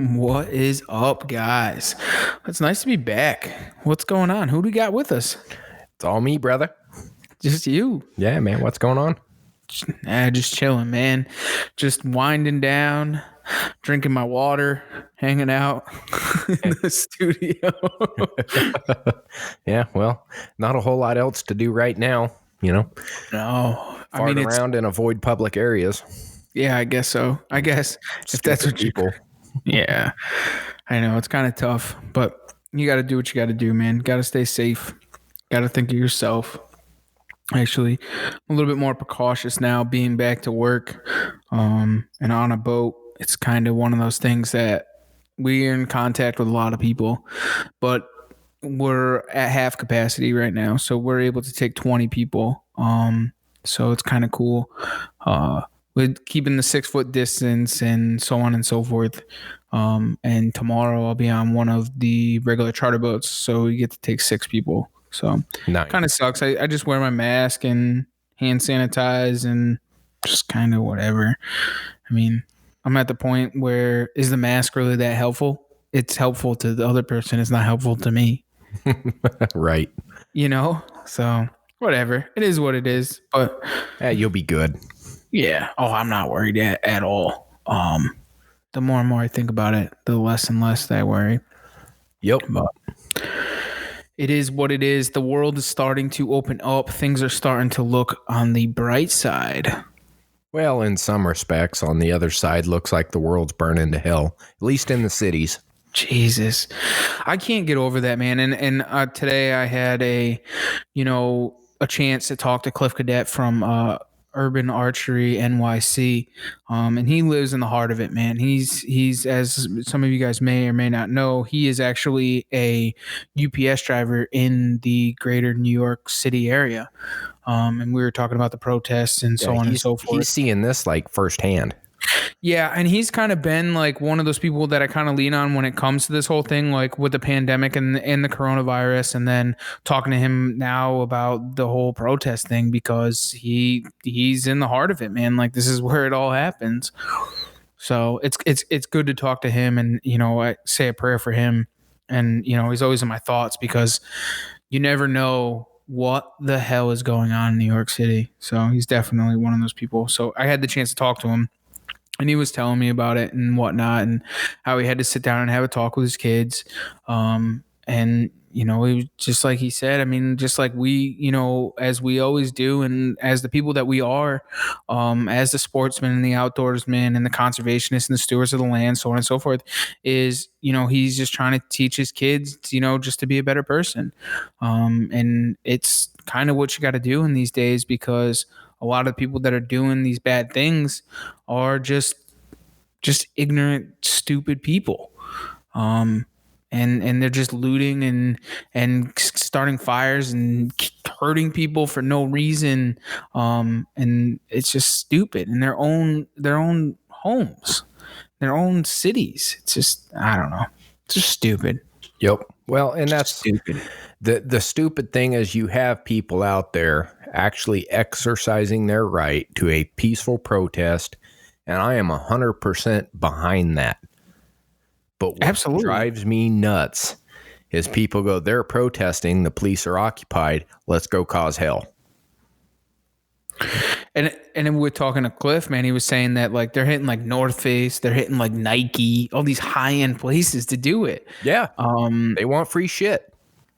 What is up, guys? It's nice to be back. What's going on? Who do we got with us? It's all me, brother. Just you? Yeah, man. What's going on? Just chilling, man. Just winding down, drinking my water, hanging out in the studio. Yeah, well, not a whole lot else to do right now, you know. No. Fart around and avoid public areas. Yeah, I guess so. I guess if that's what people. Yeah. I know it's kind of tough, but you got to do what you got to do, man. Got to stay safe. Got to think of yourself. Actually, I'm a little bit more precautious now being back to work and on a boat. It's kind of one of those things that we're in contact with a lot of people, but we're at half capacity right now. So we're able to take 20 people. So it's kind of cool. With keeping the 6 foot distance and so on and so forth. And tomorrow I'll be on one of the regular charter boats. So we get to take 6 people. So nice. Kind of sucks. I just wear my mask and hand sanitize and just kind of whatever. I mean, I'm at the point where is the mask really that helpful? It's helpful to the other person. It's not helpful to me. Right. You know? So whatever. It is what it is. But you'll be good. Yeah. Oh, I'm not worried at all. The more and more I think about it, the less and less I worry. Yep. But it is what it is. The world is starting to open up. Things are starting to look on the bright side. Well, in some respects, on the other side, looks like the world's burning to hell, at least in the cities. Jesus. I can't get over that, man. And today I had a chance to talk to Cliff Cadet from Urban Archery NYC, and he lives in the heart of it, man. He's as some of you guys may or may not know, he is actually a UPS driver in the greater New York City area, and we were talking about the protests and so on and so forth. He's seeing this like firsthand. Yeah, and he's kind of been like one of those people that I kind of lean on when it comes to this whole thing, like with the pandemic and the coronavirus, and then talking to him now about the whole protest thing because he's in the heart of it, man. Like this is where it all happens. So it's good to talk to him, and I say a prayer for him, and he's always in my thoughts because you never know what the hell is going on in New York City. So he's definitely one of those people. So I had the chance to talk to him. And he was telling me about it and whatnot and how he had to sit down and have a talk with his kids. And, he was just like he said, I mean, just like we, as we always do and as the people that we are, as the sportsmen and the outdoorsmen and the conservationists and the stewards of the land, so on and so forth, is, he's just trying to teach his kids, just to be a better person. And it's kind of what you got to do in these days because a lot of people that are doing these bad things are just ignorant, stupid people. And they're just looting and starting fires and hurting people for no reason. And it's just stupid in their own homes, their own cities. It's just, I don't know. It's just stupid. Yep. Well, and that's stupid. The stupid thing is you have people out there actually exercising their right to a peaceful protest, and I am 100% behind that. But what Absolutely drives me nuts is people go, they're protesting, the police are occupied, let's go cause hell. And then we're talking to Cliff, man. He was saying that like they're hitting like North Face, they're hitting like Nike, all these high end places to do it. Yeah, they want free shit.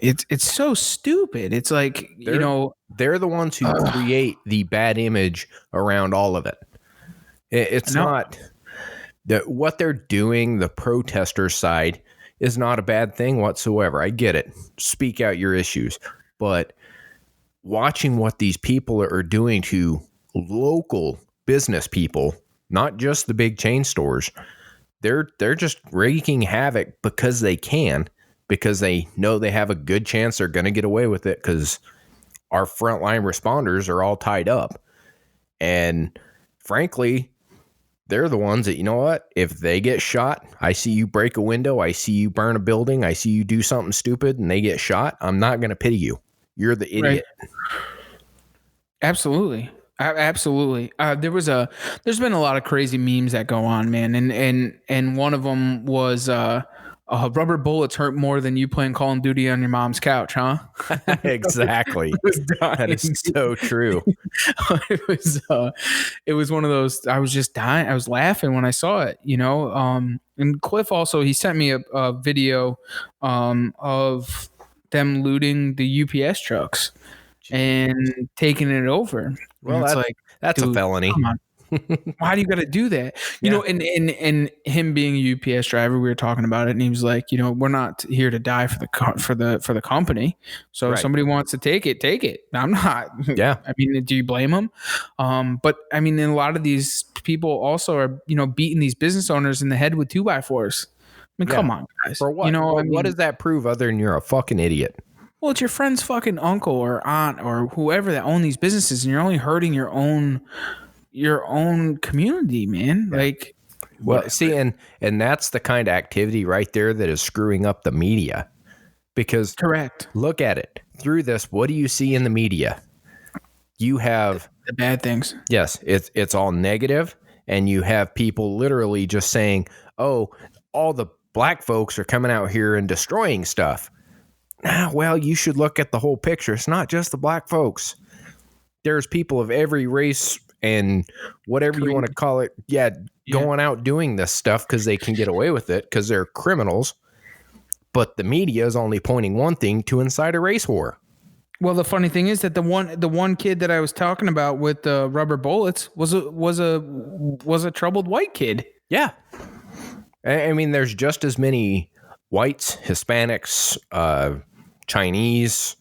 It's so stupid. It's like they're the ones who create the bad image around all of it. It's not that what they're doing. The protester side is not a bad thing whatsoever. I get it. Speak out your issues, but watching what these people are doing to local business people, not just the big chain stores, they're just wreaking havoc because they can. because they know they have a good chance they're going to get away with it because our frontline responders are all tied up. And frankly, they're the ones that, you know what, if they get shot, I see you break a window, I see you burn a building, I see you do something stupid and they get shot, I'm not going to pity you. You're the idiot. Right. Absolutely. Absolutely. There's been a lot of crazy memes that go on, man. And one of them was, rubber bullets hurt more than you playing Call of Duty on your mom's couch, huh? Exactly. That is so true. It was one of those, I was just dying. I was laughing when I saw it, and Cliff also, he sent me a video, of them looting the UPS trucks and taking it over. Well, and it's that's dude, a felony. Come on. Why do you got to do that? And him being a UPS driver, we were talking about it, and he was like, we're not here to die for the company. So if somebody wants to take it. I'm not. Yeah. I mean, do you blame them? But I mean, a lot of these people also are, beating these business owners in the head with 2x4s. I mean, come on, guys. For what? What does that prove other than you're a fucking idiot? Well, it's your friend's fucking uncle or aunt or whoever that own these businesses, and you're only hurting your own community, man. Yeah. Like, well, see, and that's the kind of activity right there that is screwing up the media. Because correct. Look at it through this. What do you see in the media? You have the bad things. Yes, it's all negative, and you have people literally just saying, "Oh, all the black folks are coming out here and destroying stuff." Well, you should look at the whole picture. It's not just the black folks. There's people of every race and whatever you want to call it. Yeah, going out doing this stuff because they can get away with it because they're criminals. But the media is only pointing one thing to incite a race war. Well, the funny thing is that the one kid that I was talking about with the rubber bullets was a troubled white kid. Yeah, I mean, there's just as many whites, Hispanics, Chinese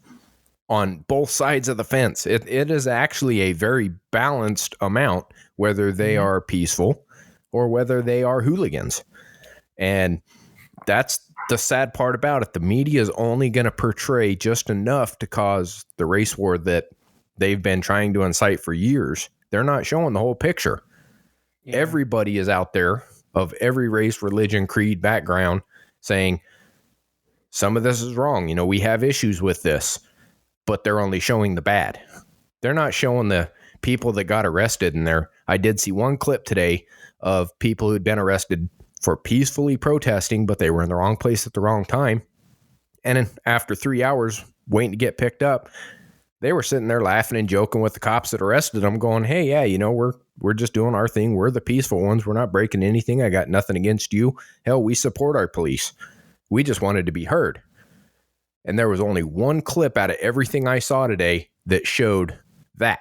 on both sides of the fence. It is actually a very balanced amount, whether they are peaceful or whether they are hooligans. And that's the sad part about it. The media is only going to portray just enough to cause the race war that they've been trying to incite for years. They're not showing the whole picture. Yeah. Everybody is out there of every race, religion, creed, background saying some of this is wrong. We have issues with this, but they're only showing the bad. They're not showing the people that got arrested in there. I did see one clip today of people who'd been arrested for peacefully protesting, but they were in the wrong place at the wrong time. And then after 3 hours waiting to get picked up, they were sitting there laughing and joking with the cops that arrested them, going, "Hey, yeah, we're just doing our thing. We're the peaceful ones. We're not breaking anything. I got nothing against you. Hell, we support our police. We just wanted to be heard." And there was only one clip out of everything I saw today that showed that.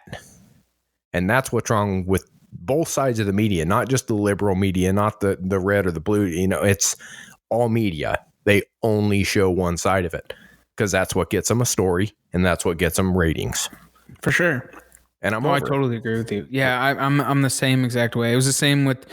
And that's what's wrong with both sides of the media, not just the liberal media, not the red or the blue. It's all media. They only show one side of it because that's what gets them a story and that's what gets them ratings. For sure. And I totally agree with you. Yeah, I'm the same exact way. It was the same with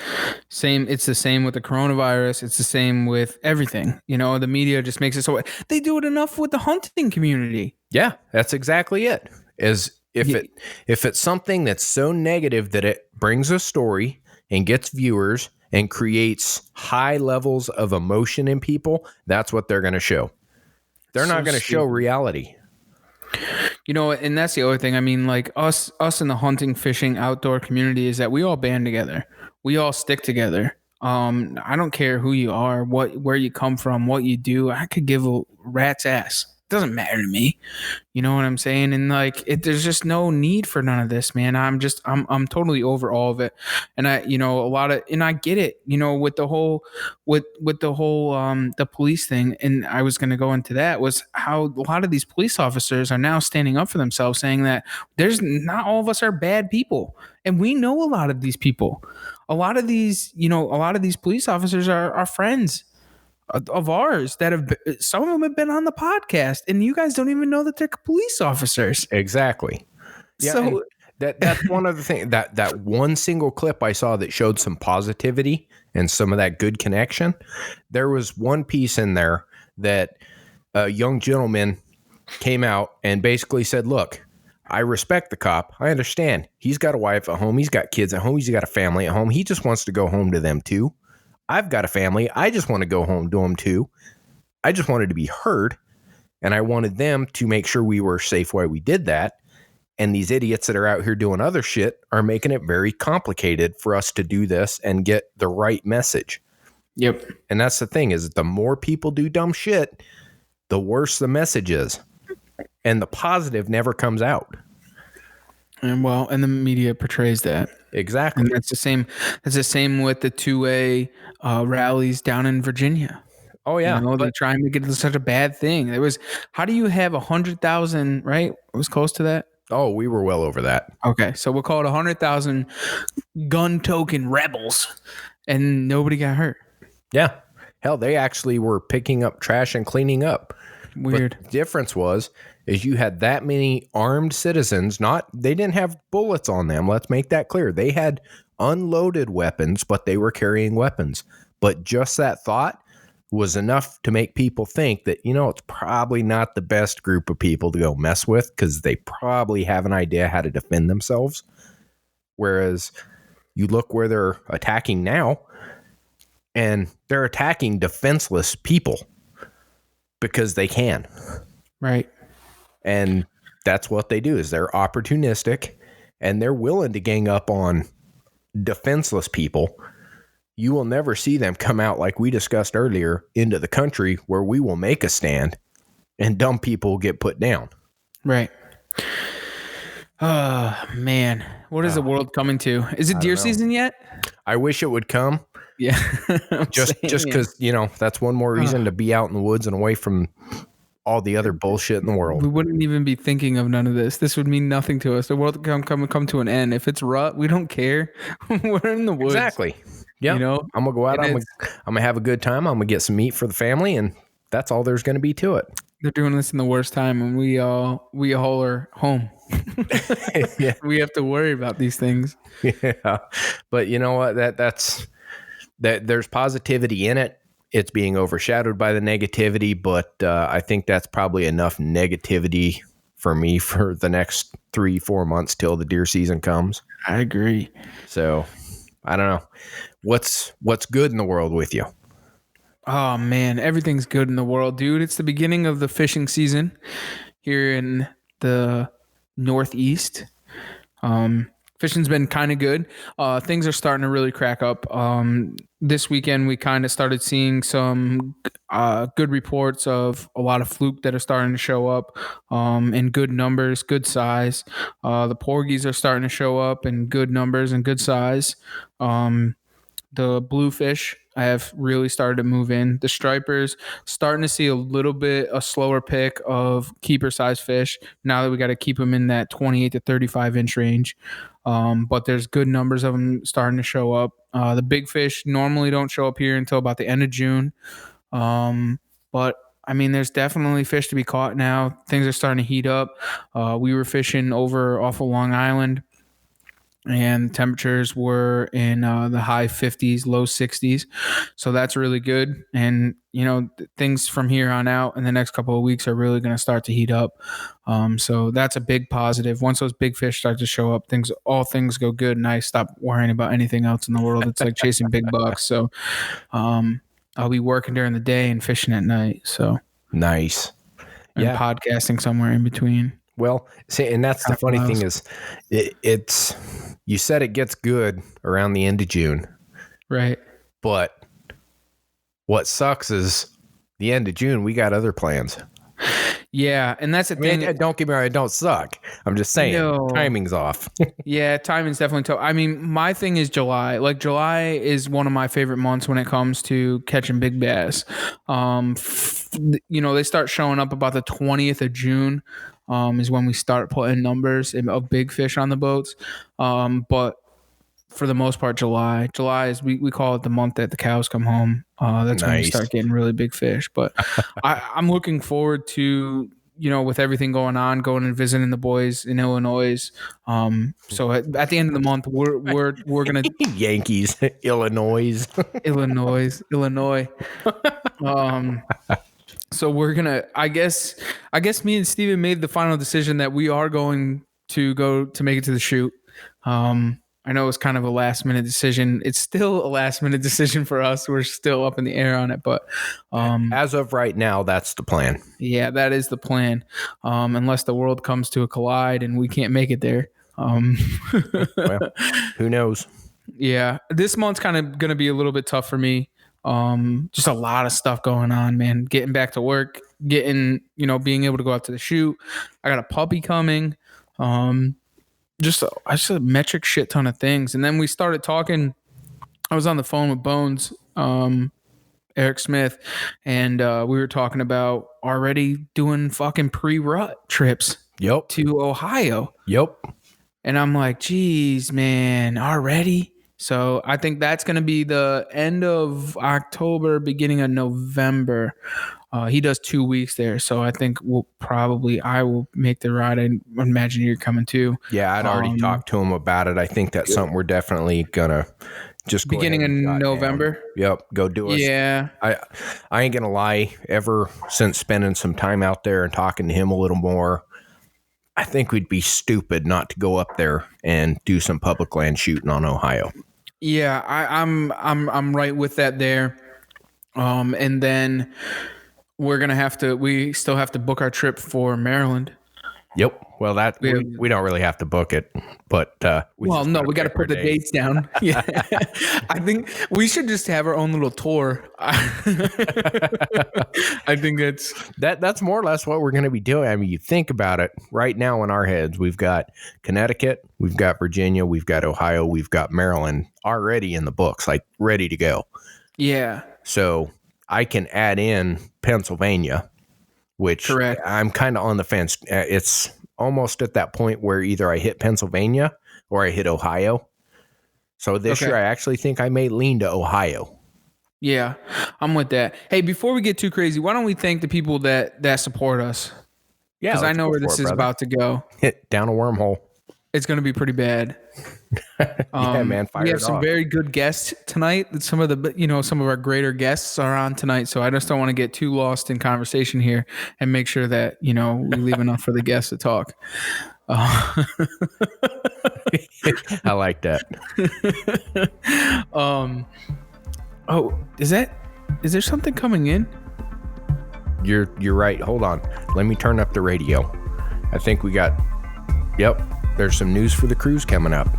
it's the same with the coronavirus. It's the same with everything. The media just makes it so they do it enough with the hunting community. Yeah, that's exactly it. If it's something that's so negative that it brings a story and gets viewers and creates high levels of emotion in people, that's what they're going to show. They're not going to show reality. And that's the other thing. I mean, like us in the hunting, fishing, outdoor community is that we all band together. We all stick together. I don't care who you are, where you come from, what you do. I could give a rat's ass. It doesn't matter to me. You know what I'm saying? And there's just no need for none of this, man. I'm totally over all of it. And I get it, with the whole, the police thing. And I was going to go into that was how a lot of these police officers are now standing up for themselves, saying that there's not all of us are bad people. And we know a lot of these people. A lot of these police officers are friends of ours that some of them have been on the podcast, and you guys don't even know that they're police officers. Exactly. Yeah, so that's one of the things that one single clip I saw that showed some positivity and some of that good connection. There was one piece in there that a young gentleman came out and basically said, look, I respect the cop. I understand. He's got a wife at home. He's got kids at home. He's got a family at home. He just wants to go home to them too. I've got a family. I just want to go home to them too. I just wanted to be heard. And I wanted them to make sure we were safe while we did that. And these idiots that are out here doing other shit are making it very complicated for us to do this and get the right message. Yep. And that's the thing is the more people do dumb shit, the worse the message is. And the positive never comes out. And the media portrays that. Exactly. And that's the same. That's the same with the 2A rallies down in Virginia. Oh yeah, they're trying to make it such a bad thing. How do you have 100,000? Right, it was close to that. Oh, we were well over that. Okay, so we'll call it 100,000 gun token rebels, and nobody got hurt. Yeah, hell, they actually were picking up trash and cleaning up. Weird. But the difference is you had that many armed citizens. They didn't have bullets on them. Let's make that clear. They had unloaded weapons, but they were carrying weapons. But just that thought was enough to make people think that, it's probably not the best group of people to go mess with because they probably have an idea how to defend themselves. Whereas you look where they're attacking now, and they're attacking defenseless people because they can. Right. And that's what they do is they're opportunistic and they're willing to gang up on defenseless people. You will never see them come out like we discussed earlier into the country where we will make a stand and dumb people get put down. Right. Oh, man. What is the world coming to? Is it deer season yet? I wish it would come. Yeah. just because, that's one more reason to be out in the woods and away from all the other bullshit in the world. We wouldn't even be thinking of none of this. This would mean nothing to us. The world come to an end. If it's rut, we don't care. We're in the woods. Exactly. Yeah. I'm going to go out. I'm going to have a good time. I'm going to get some meat for the family, and that's all there's going to be to it. They're doing this in the worst time, and we all are home. Yeah. We have to worry about these things. Yeah. But you know what? That's there's positivity in it. It's being overshadowed by the negativity, but I think that's probably enough negativity for me for the next 3-4 months till the deer season comes. I agree. So I don't know. What's good in the world with you? Oh man, everything's good in the world, dude. It's the beginning of the fishing season here in the Northeast. Fishing's been kind of good. Things are starting to really crack up. This weekend, we kind of started seeing some good reports of a lot of fluke that are starting to show up in good numbers, good size. The porgies are starting to show up in good numbers and good size. The bluefish have really started to move in. The stripers starting to see a slower pick of keeper size fish. Now that we got to keep them in that 28 to 35 inch range. But there's good numbers of them starting to show up. The big fish normally don't show up here until about the end of June. But I mean, there's definitely fish to be caught now. Things are starting to heat up. We were fishing off of Long Island, and temperatures were in the high 50s, low 60s. So that's really good. And, things from here on out in the next couple of weeks are really going to start to heat up. So that's a big positive. Once those big fish start to show up, all things go good, and I stop worrying about anything else in the world. It's like chasing big bucks. So I'll be working during the day and fishing at night. So nice. And podcasting somewhere in between. Well, see, and that's the funny thing is it's you said it gets good around the end of June. Right. But what sucks is the end of June, we got other plans. Yeah, and that's the thing. Don't get me wrong, it don't suck. I'm just saying, timing's off. Yeah, timing's definitely tough. I mean, my thing is July. Like, July is one of my favorite months when it comes to catching big bass. They start showing up about the 20th of June. Is when we start putting numbers of big fish on the boats. But for the most part, July is, we call it the month that the cows come home. That's when we start getting really big fish. But I'm looking forward to, with everything going on, going and visiting the boys in Illinois. So at the end of the month, we're going to Yankees, Illinois. So we're gonna. I guess me and Steven made the final decision that we are going to go to make it to the shoot. I know it's kind of a last minute decision. It's still a last minute decision for us. We're still up in the air on it, but As of right now, that's the plan. yeah, that is the plan. Unless the world comes to a collide and we can't make it there. Well, who knows? Yeah, this month's kind of going to be a little bit tough for me. Just a lot of stuff going on, man. Getting back to work, being able to go out to the shoot. I got a puppy coming. Just a metric shit ton of things. And then we started talking. I was on the phone with Bones, Eric Smith, and we were talking about already doing fucking pre-rut trips Yep. to Ohio. Yep. And I'm like, geez, man, already? So I think that's going to be the end of October, beginning of November. He does 2 weeks there. So I think I will make the ride. I imagine you're coming too. Yeah, I'd already talked to him about it. I think that's something we're definitely going to just go beginning of November. Down. Yep, go do it. Yeah. I ain't going to lie, ever since spending some time out there and talking to him a little more, I think we'd be stupid not to go up there and do some public land shooting on Ohio. Yeah, I'm right with that there. And then we still have to book our trip for Maryland. Yep. Well, we don't really have to book it, but we got to put the dates down. Yeah, I think we should just have our own little tour. I think that's more or less what we're going to be doing. I mean, you think about it right now in our heads. We've got Connecticut, we've got Virginia, we've got Ohio, we've got Maryland already in the books, like ready to go. Yeah. So I can add in Pennsylvania, which correct. I'm kind of on the fence. It's almost at that point where either I hit Pennsylvania or I hit Ohio. So this year I actually think I may lean to Ohio. Yeah, I'm with that. Hey, before we get too crazy, why don't we thank the people that support us? Yeah, because I know where this is about to go. Hit down a wormhole. It's going to be pretty bad. Yeah, man. We have some very good guests tonight. Some of our greater guests are on tonight. So I just don't want to get too lost in conversation here and make sure that, we leave enough for the guests to talk. I like that. Is there something coming in? You're right. Hold on. Let me turn up the radio. I think we got, yep. There's some news for the cruise coming up.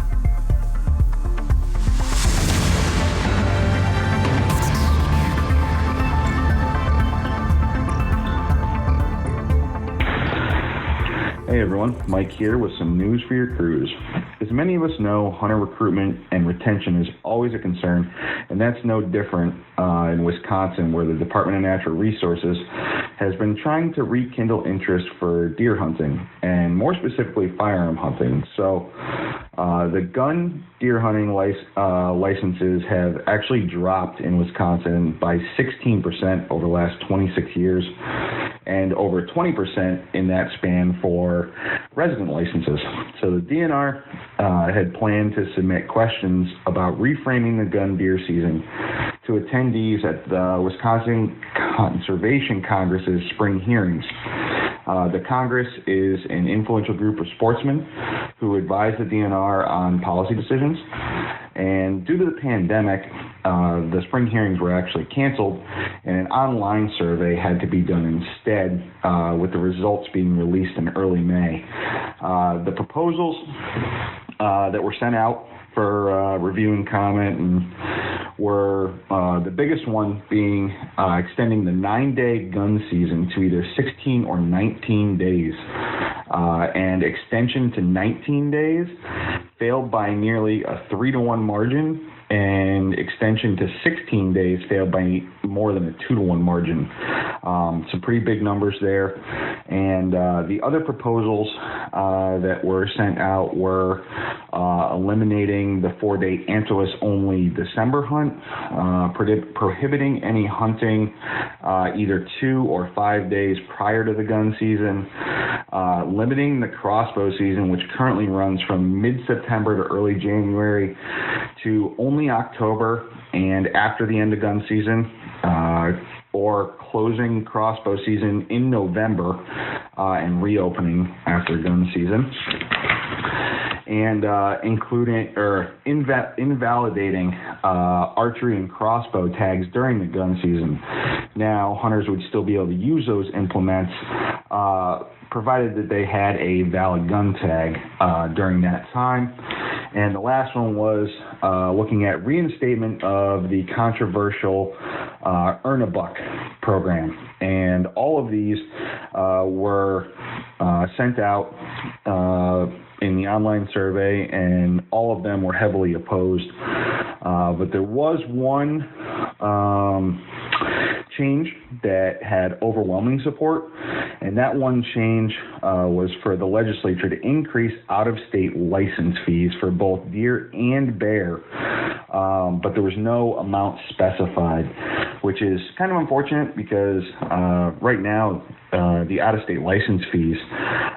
Hey everyone, Mike here with some news for your cruise. As many of us know, hunter recruitment and retention is always a concern, and that's no different in Wisconsin, where the Department of Natural Resources has been trying to rekindle interest for deer hunting, and more specifically firearm hunting. So the gun deer hunting licenses have actually dropped in Wisconsin by 16% over the last 26 years, and over 20% in that span for resident licenses. So the DNR had planned to submit questions about reframing the gun deer season to attendees at the Wisconsin Conservation Congress's spring hearings. The Congress is an influential group of sportsmen who advise the DNR on policy decisions. And due to the pandemic, the spring hearings were actually canceled, and an online survey had to be done instead, with the results being released in early May. The proposals that were sent out for review and comment and were the biggest one being extending the 9-day gun season to either 16 or 19 days, and extension to 19 days failed by nearly a 3-to-1 margin, and extension to 16 days failed by more than a 2-to-1 margin. Some pretty big numbers there. And the other proposals that were sent out were eliminating the 4-day antlerless-only December hunt, prohibiting any hunting either 2 or 5 days prior to the gun season, limiting the crossbow season, which currently runs from mid-September to early January, to only October and after the end of gun season, or closing crossbow season in November and reopening after gun season, and invalidating archery and crossbow tags during the gun season. Now, hunters would still be able to use those implements provided that they had a valid gun tag during that time. And the last one was looking at reinstatement of the controversial Earn a Buck program. And all of these were sent out in the online survey, and all of them were heavily opposed. But there was one change that had overwhelming support, and that one change was for the legislature to increase out-of-state license fees for both deer and bear, but there was no amount specified, which is kind of unfortunate because right now the out-of-state license fees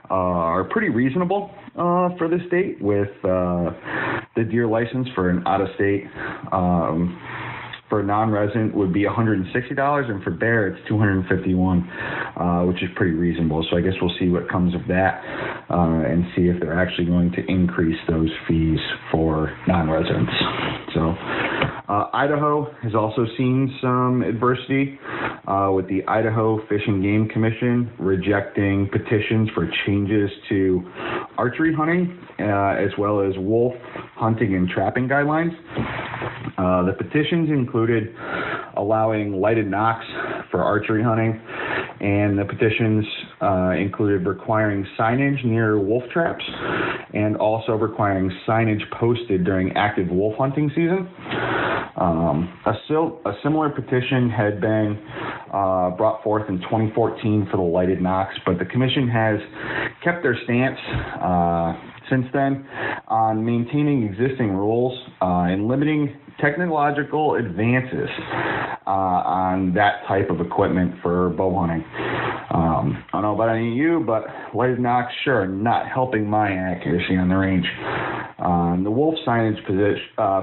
are pretty reasonable for the state, with the deer license for an out-of-state for a non-resident would be $160, and for bear it's $251, which is pretty reasonable. So I guess we'll see what comes of that and see if they're actually going to increase those fees for non-residents. So Idaho has also seen some adversity with the Idaho Fish and Game Commission rejecting petitions for changes to archery hunting as well as wolf hunting and trapping guidelines. The petitions included allowing lighted nocks for archery hunting, and the petitions included requiring signage near wolf traps and also requiring signage posted during active wolf hunting season. A similar petition had been brought forth in 2014 for the lighted nocks, but the commission has kept their stance since then on maintaining existing rules and limiting technological advances on that type of equipment for bow hunting. I don't know about any of you, but lighted nocks sure not helping my accuracy on the range. The wolf signage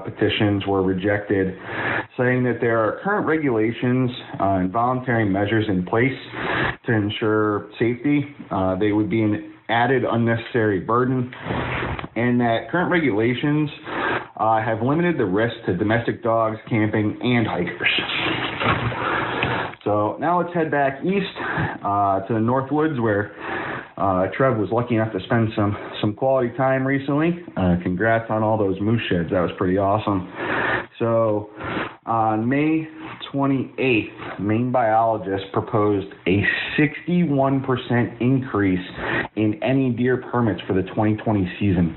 petitions were rejected, saying that there are current regulations and voluntary measures in place to ensure safety. They would be an added unnecessary burden, and that current regulations have limited the risk to domestic dogs, camping, and hikers. So now let's head back east to the Northwoods, where Trev was lucky enough to spend some quality time recently. Congrats on all those moose sheds. That was pretty awesome. So on May 28th, Maine biologists proposed a 61% increase in any deer permits for the 2020 season.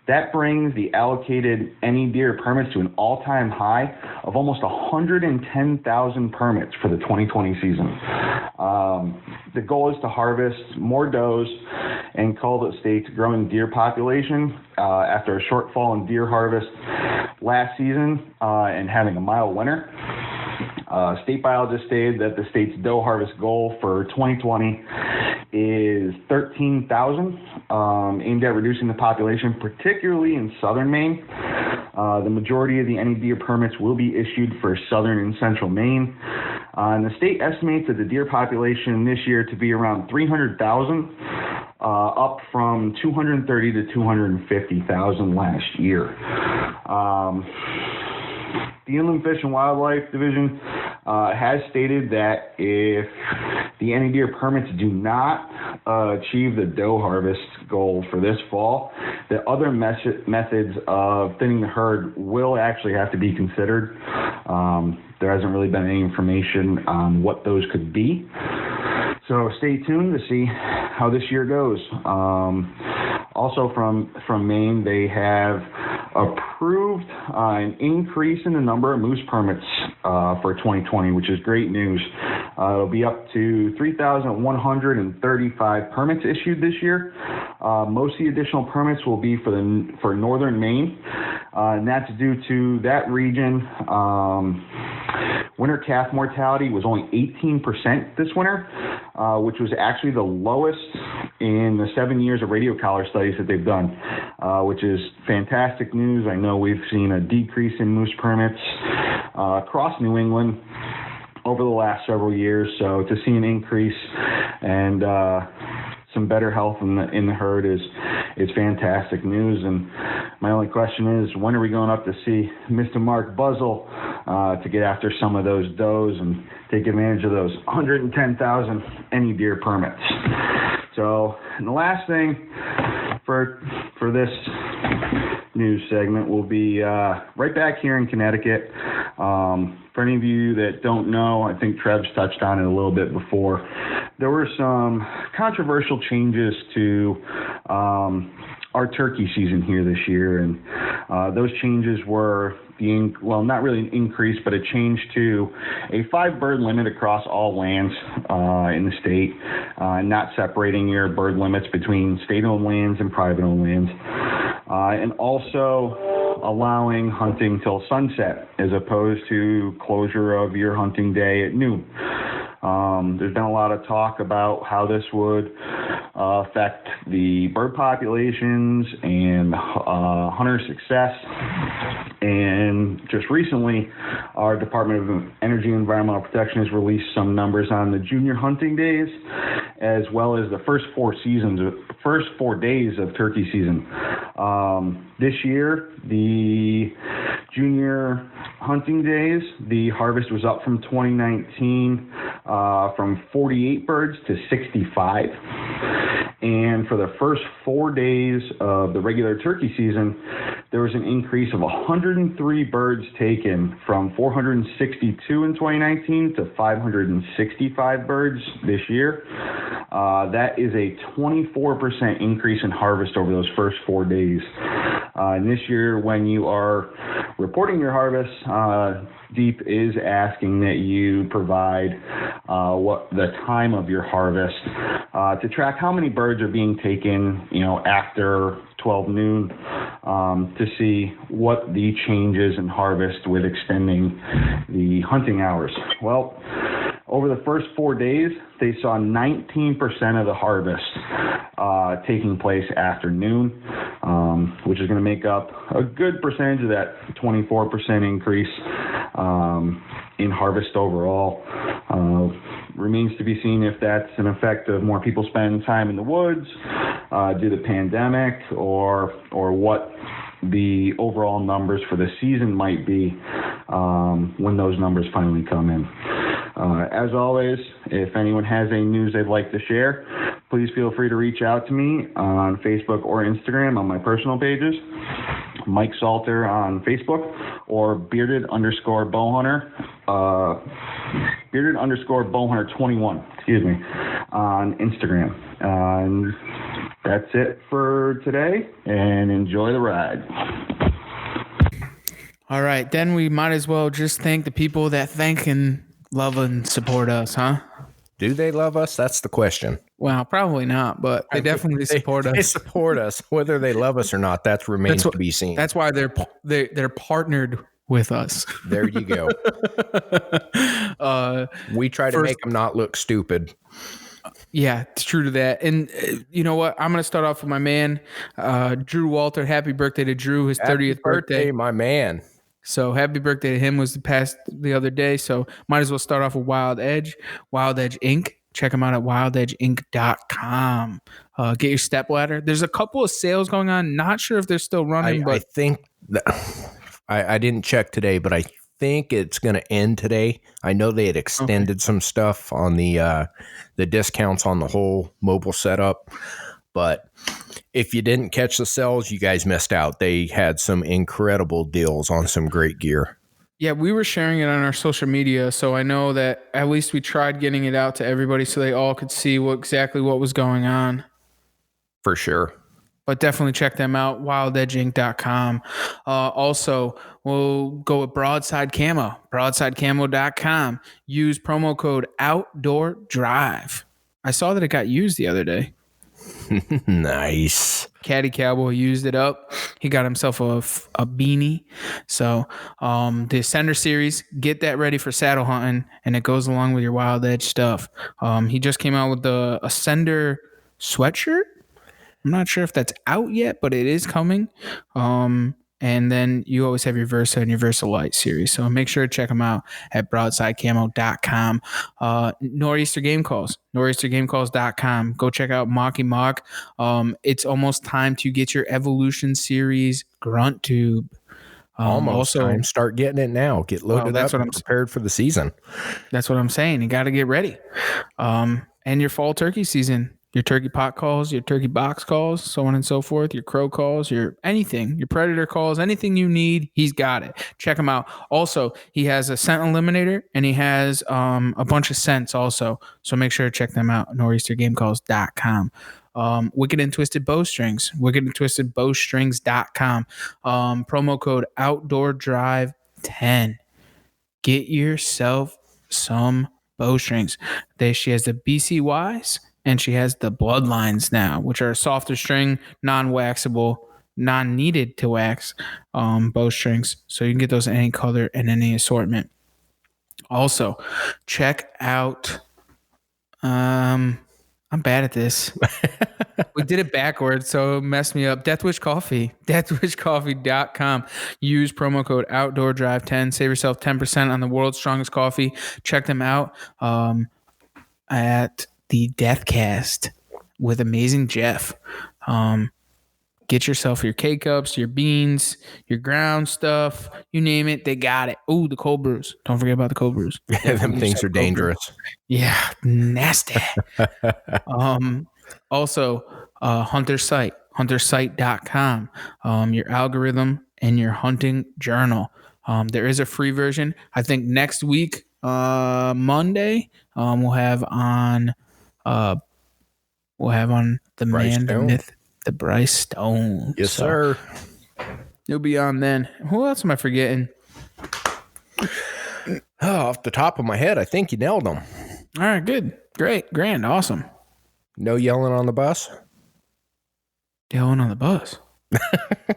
That brings the allocated any deer permits to an all-time high of almost 110,000 permits for the 2020 season. The goal is to harvest more does and cull the state's growing deer population after a shortfall in deer harvest last season and having a mild winter. State biologists stated that the state's doe harvest goal for 2020 is 13,000, aimed at reducing the population, particularly in southern Maine. The majority of the any deer permits will be issued for southern and central Maine. And the state estimates that the deer population this year to be around 300,000, up from 230 to 250,000 last year. The Inland Fish and Wildlife Division has stated that if the any deer permits do not achieve the doe harvest goal for this fall, that other methods of thinning the herd will actually have to be considered. There hasn't really been any information on what those could be. So stay tuned to see how this year goes. Also from Maine, they have approved an increase in the number of moose permits for 2020, which is great news. It'll be up to 3,135 permits issued this year. Most of the additional permits will be for northern Maine, and that's due to that region. Winter calf mortality was only 18% this winter, which was actually the lowest in the 7 years of radio collar studies that they've done, which is fantastic news. I know we've seen a decrease in moose permits across New England over the last several years. So to see an increase and some better health in the herd is fantastic news. And my only question is, when are we going up to see Mr. Mark Buzzle to get after some of those does and take advantage of those 110,000 any deer permits? So, and the last thing for this news segment will be right back here in Connecticut. For any of you that don't know, I think Trev's touched on it a little bit before. There were some controversial changes to our turkey season here this year, and those changes were not really an increase, but a change to a 5-bird limit across all lands in the state, not separating your bird limits between state-owned lands and private-owned lands, and also allowing hunting till sunset as opposed to closure of your hunting day at noon. There's been a lot of talk about how this would affect the bird populations and hunter success. And just recently, our Department of Energy and Environmental Protection has released some numbers on the junior hunting days, as well as the first 4 days of turkey season. This year, the junior hunting days, the harvest was up from 2019 from 48 birds to 65. And for the first 4 days of the regular turkey season, there was an increase of 103 birds taken from 462 in 2019 to 565 birds this year. That is a 24% increase in harvest over those first 4 days. And this year, when you are reporting your harvest, Deep is asking that you provide what the time of your harvest to track how many birds are being taken, after 12 noon, to see what the changes in harvest with extending the hunting hours. Well, over the first 4 days, they saw 19% of the harvest taking place after noon, which is going to make up a good percentage of that 24% increase in harvest overall. Remains to be seen if that's an effect of more people spending time in the woods due to the pandemic, or what the overall numbers for the season might be when those numbers finally come in. As always, if anyone has any news they'd like to share, please feel free to reach out to me on Facebook or Instagram on my personal pages, Mike Salter on Facebook, or bearded_bowhunter, bearded_bowhunter21, on Instagram. And that's it for today, and enjoy the ride. All right, then we might as well just thank the people that thank and love and support us, huh? Do they love us? That's the question. Well, probably not, but they definitely support us. They support us, whether they love us or not. That remains to be seen. That's why they're partnered with us. There you go. We try to make them not look stupid. Yeah, it's true to that. And you know what? I'm going to start off with my man, Drew Walter. Happy birthday to Drew, his 30th birthday. My man. So happy birthday to him was the other day. So might as well start off with Wild Edge Inc. Check them out at wildedgeinc.com. Get your step ladder. There's a couple of sales going on. Not sure if they're still running, but I think I didn't check today, but I think it's going to end today. I know they had extended some stuff on the discounts on the whole mobile setup, but if you didn't catch the sales, you guys missed out. They had some incredible deals on some great gear. Yeah, we were sharing it on our social media, so I know that at least we tried getting it out to everybody so they all could see exactly what was going on. For sure. But definitely check them out, wildedgeinc.com. Also, we'll go with Broadside Camo, broadsidecamo.com. Use promo code OutdoorDrive. I saw that it got used the other day. Nice. Caddy Cowboy used it up. He got himself a beanie. So the Ascender series, get that ready for saddle hunting, and it goes along with your Wild Edge stuff. He just came out with the Ascender sweatshirt. I'm not sure if that's out yet, but it is coming. And And then you always have your Versa and your Versa Light series. So make sure to check them out at broadsidecamo.com. Nor'easter Game Calls, nor'eastergamecalls.com. Go check out Mocky Mock. It's almost time to get your Evolution Series Grunt Tube. Almost also, time. Start getting it now. Get loaded up and prepared for the season. That's what I'm saying. You got to get ready. And your fall turkey season, your turkey pot calls, your turkey box calls, so on and so forth, your crow calls, your anything, your predator calls, anything you need, he's got it. Check him out. Also, he has a scent eliminator and he has a bunch of scents also. So make sure to check them out. nor'eastergamecalls.com. Wicked and Twisted Bowstrings, wickedandtwistedbowstrings.com. Promo code Outdoor Drive 10. Get yourself some bowstrings. She has the BCYs and she has the Bloodlines now, which are a softer string, non-waxable, non-needed to wax bowstrings. So you can get those in any color and any assortment. Also, check out. I'm bad at this. We did it backwards, so it messed me up. Deathwish Coffee, deathwishcoffee.com. Use promo code Outdoor Drive 10. Save yourself 10% on the world's strongest coffee. Check them out at the Deathcast with Amazing Jeff. Get yourself your K-Cups, your beans, your ground stuff, you name it, they got it. Ooh, the cold brews. Don't forget about the cold brews. Them things are dangerous. Yeah, nasty. Also, Hunter's Site, huntersite.com, your algorithm and your hunting journal. There is a free version. I think next week, Monday, we'll have on the Bryce man, the Stone. myth, the Bryce Stone. Yes, sir. You'll be on then. Who else am I forgetting? Off the top of my head, I think you nailed them. All right, good, great, grand, awesome. No yelling on the bus? Yelling on the bus.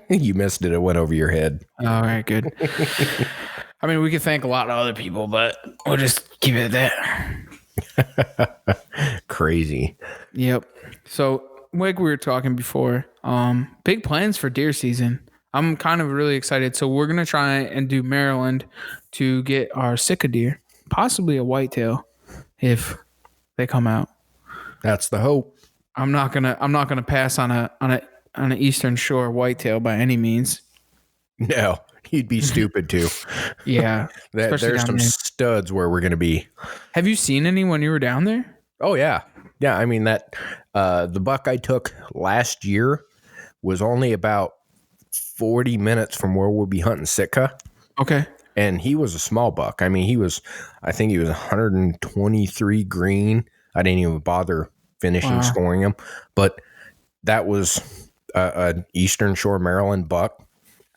You missed it. It went over your head. All right, good. I mean, we could thank a lot of other people, but we'll just keep it at that. Crazy. Yep. So, like we were talking before, big plans for deer season. I'm kind of really excited. So we're gonna try and do Maryland to get our Sitka deer, possibly a whitetail, if they come out. That's the hope. I'm not gonna pass on an Eastern Shore whitetail by any means. No, you'd be stupid too. Yeah, There's some studs where we're gonna be. Have you seen any when you were down there? Oh yeah. I mean that the buck I took last year was only about 40 minutes from where we'll be hunting Sitka. Okay. And he was a small buck. I mean, I think he was 123 green. I didn't even bother finishing scoring him, but that was an Eastern Shore Maryland buck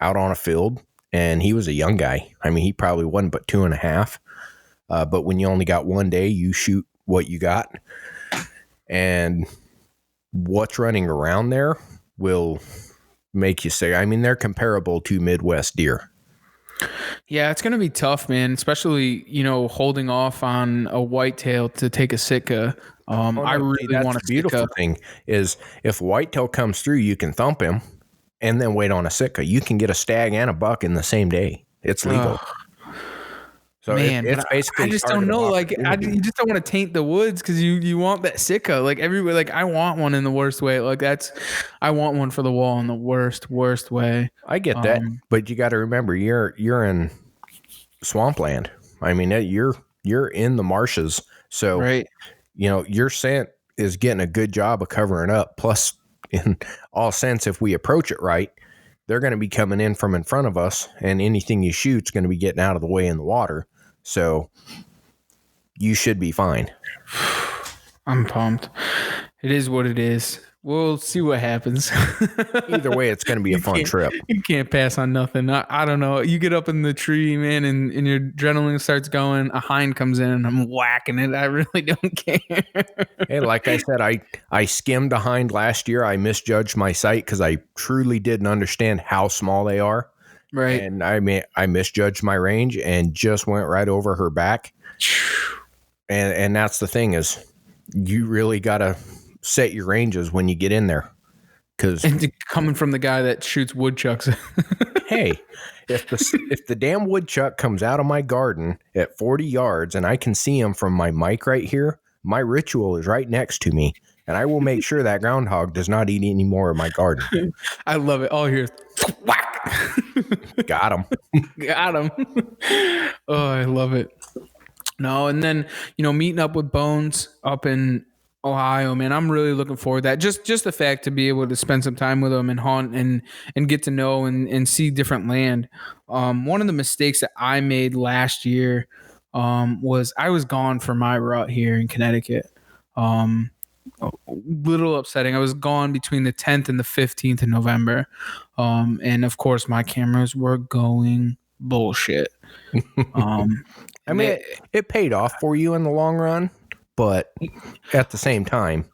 out on a field, and he was a young guy. I mean, he probably wasn't but 2.5. But when you only got one day, you shoot what you got, and what's running around there will make you say, I mean, they're comparable to Midwest deer. Yeah, it's going to be tough, man, especially, holding off on a whitetail to take a Sitka. I really want a beautiful Sitka. thing is if whitetail comes through, you can thump him and then wait on a Sitka. You can get a stag and a buck in the same day. It's legal. So man, it's basically. I just don't know. Like, you just don't want to taint the woods because you want that Sitka. Like everybody, like I want one in the worst way. Like I want one for the wall in the worst way. I get that, but you got to remember you're in swampland. I mean, you're in the marshes, so right. Your scent is getting a good job of covering up. Plus, in all sense, if we approach it right, they're going to be coming in from in front of us, and anything you shoot's going to be getting out of the way in the water. So you should be fine. I'm pumped. It is what it is. We'll see what happens. Either way, it's going to be a fun trip. You can't pass on nothing. I don't know. You get up in the tree, man, and your adrenaline starts going. A hind comes in, and I'm whacking it. I really don't care. Hey, like I said, I skimmed a hind last year. I misjudged my sight because I truly didn't understand how small they are. Right. And I misjudged my range and just went right over her back. And that's the thing is you really got to set your ranges when you get in there. Because coming from the guy that shoots woodchucks. hey, if the damn woodchuck comes out of my garden at 40 yards and I can see him from my mic right here, my ritual is right next to me, and I will make sure that groundhog does not eat any more of my garden. I love it. All here, whack. Got him. Got him. Oh, I love it. No, and then meeting up with Bones up in Ohio, man, I'm really looking forward to that. Just the fact to be able to spend some time with him and hunt and get to know and see different land. One of the mistakes that I made last year was I was gone for my rut here in Connecticut. A little upsetting. I was gone between the 10th and the 15th of November. And of course my cameras were going bullshit. I mean, it paid off for you in the long run, but at the same time,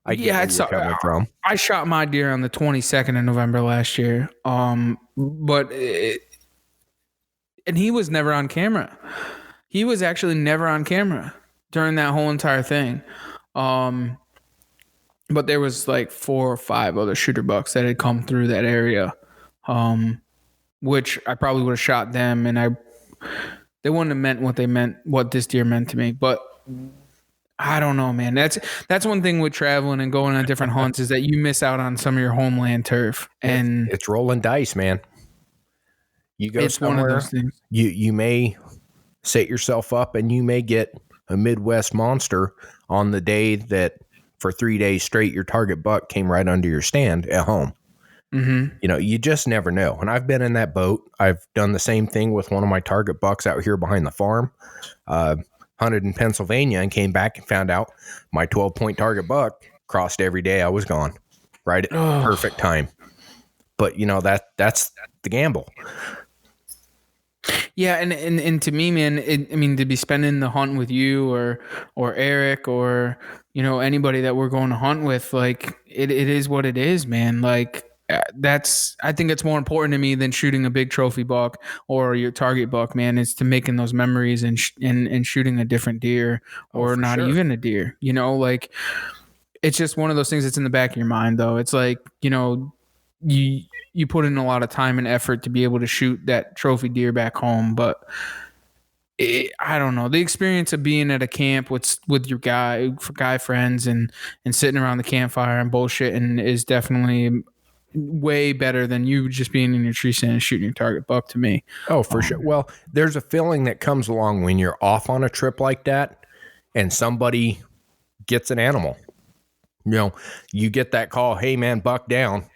I get where you're coming from. I shot my deer on the 22nd of November last year. And he was never on camera. He was actually never on camera during that whole entire thing. But there was like 4 or 5 other shooter bucks that had come through that area, which I probably would have shot them, and they wouldn't have meant what this deer meant to me. But I don't know, man. That's one thing with traveling and going on different hunts is that you miss out on some of your homeland turf, and it's rolling dice, man. You go somewhere, one of those things. You may set yourself up, and you may get a Midwest monster on the day that for 3 days straight your target buck came right under your stand at home. Mm-hmm. You just never know. And I've been in that boat. I've done the same thing with one of my target bucks out here behind the farm. Hunted in Pennsylvania and came back and found out my 12-point target buck crossed every day I was gone. Right at perfect time. But that's the gamble. Yeah, and to me, man, to be spending the hunt with you or Eric or anybody that we're going to hunt with, like it is what it is, man. Like I think it's more important to me than shooting a big trophy buck or your target buck, man. It's to making those memories and shooting a different deer or not even a deer. Like it's just one of those things that's in the back of your mind, though. It's like you put in a lot of time and effort to be able to shoot that trophy deer back home, but I don't know, the experience of being at a camp with your guy friends and sitting around the campfire and bullshitting is definitely way better than you just being in your tree stand and shooting your target buck to me. Oh, for sure. Well, there's a feeling that comes along when you're off on a trip like that and somebody gets an animal. You get that call, hey man, buck down.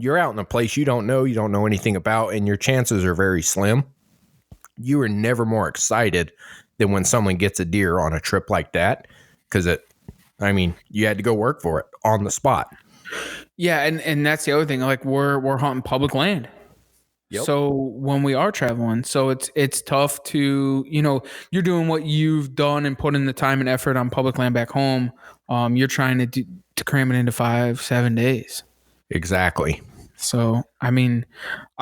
You're out in a place you don't know anything about, and your chances are very slim. You are never more excited than when someone gets a deer on a trip like that, because you had to go work for it on the spot. Yeah, and that's the other thing. Like we're hunting public land. Yep. So when we are traveling, so it's tough to, you're doing what you've done and put in the time and effort on public land back home. You're trying to cram it into 5-7 days. Exactly. So, I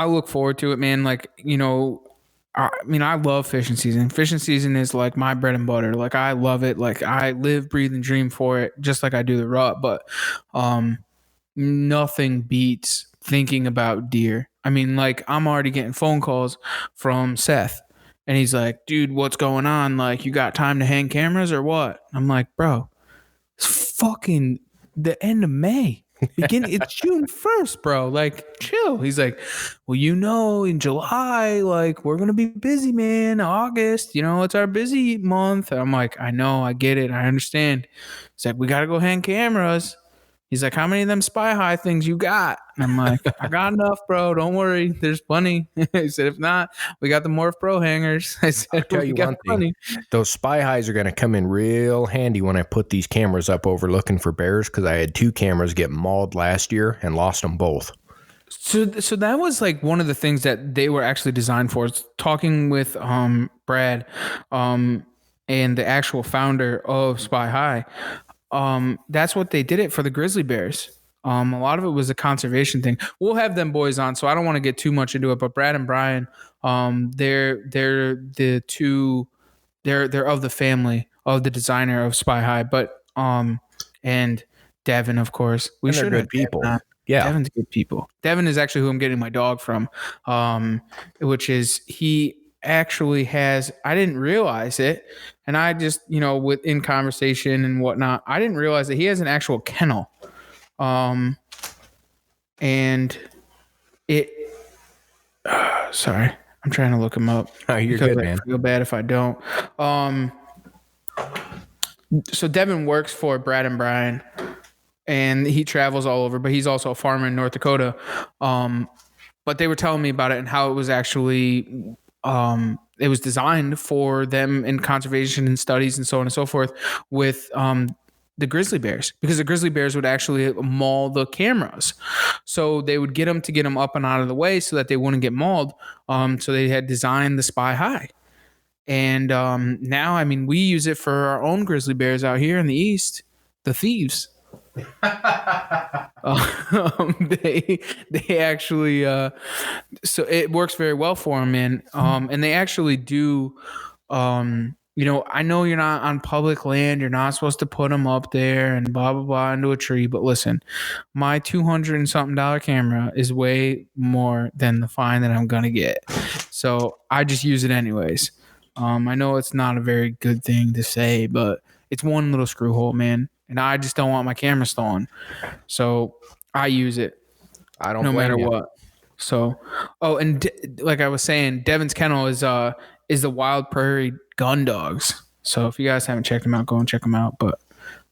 look forward to it, man. Like, I love fishing season. Fishing season is like my bread and butter. Like, I love it. Like, I live, breathe, and dream for it, just like I do the rut. But nothing beats thinking about deer. Like, I'm already getting phone calls from Seth. And he's like, dude, what's going on? Like, you got time to hang cameras or what? I'm like, bro, it's fucking the end of May. It's June 1st, bro. Like, chill. He's like, well, in July, like, we're gonna be busy, man. August, it's our busy month. And I'm like, I know, I get it, I understand. He's like, we gotta go hang cameras. He's like, how many of them Spy High things you got? And I'm like, I got enough, bro. Don't worry. There's plenty. He said, if not, we got the Morph Pro hangers. I said, I'll tell you one thing. Those Spy Highs are going to come in real handy when I put these cameras up over looking for bears, because I had 2 cameras get mauled last year and lost them both. So that was like one of the things that they were actually designed for. Is talking with Brad and the actual founder of Spy High. That's what they did it for the grizzly bears. A lot of it was a conservation thing. We'll have them boys on, so I don't want to get too much into it. But Brad and Brian, they're the two. They're of the family of the designer of Spy High, but and Devin, of course. They're good people. Yeah. Devon's good people. Devon is actually who I'm getting my dog from, which is he actually has. I didn't realize it, and I just in conversation and whatnot, I didn't realize that he has an actual kennel, and it. Sorry, I'm trying to look him up. Oh, you're good, man. I feel bad if I don't. So Devin works for Brad and Brian, and he travels all over, but he's also a farmer in North Dakota. But they were telling me about it and how it was actually it was designed for them in conservation and studies and so on and so forth with the grizzly bears, because the grizzly bears would actually maul the cameras. So they would get them up and out of the way so that they wouldn't get mauled. So they had designed the Spy High. And now, I mean, we use it for our own grizzly bears out here in the East, the thieves. They actually so it works very well for them, man. And they actually do. I know you're not on public land, you're not supposed to put them up there and blah blah blah into a tree, but listen, my $200 and something camera is way more than the fine that I'm gonna get, so I just use it anyways. I know it's not a very good thing to say, but it's one little screw hole, man. And I just don't want my camera stolen. So I use it. I don't no blame matter you. what. So, and like I was saying, Devon's Kennel is the Wild Prairie Gun Dogs. So if you guys haven't checked them out, go and check them out. But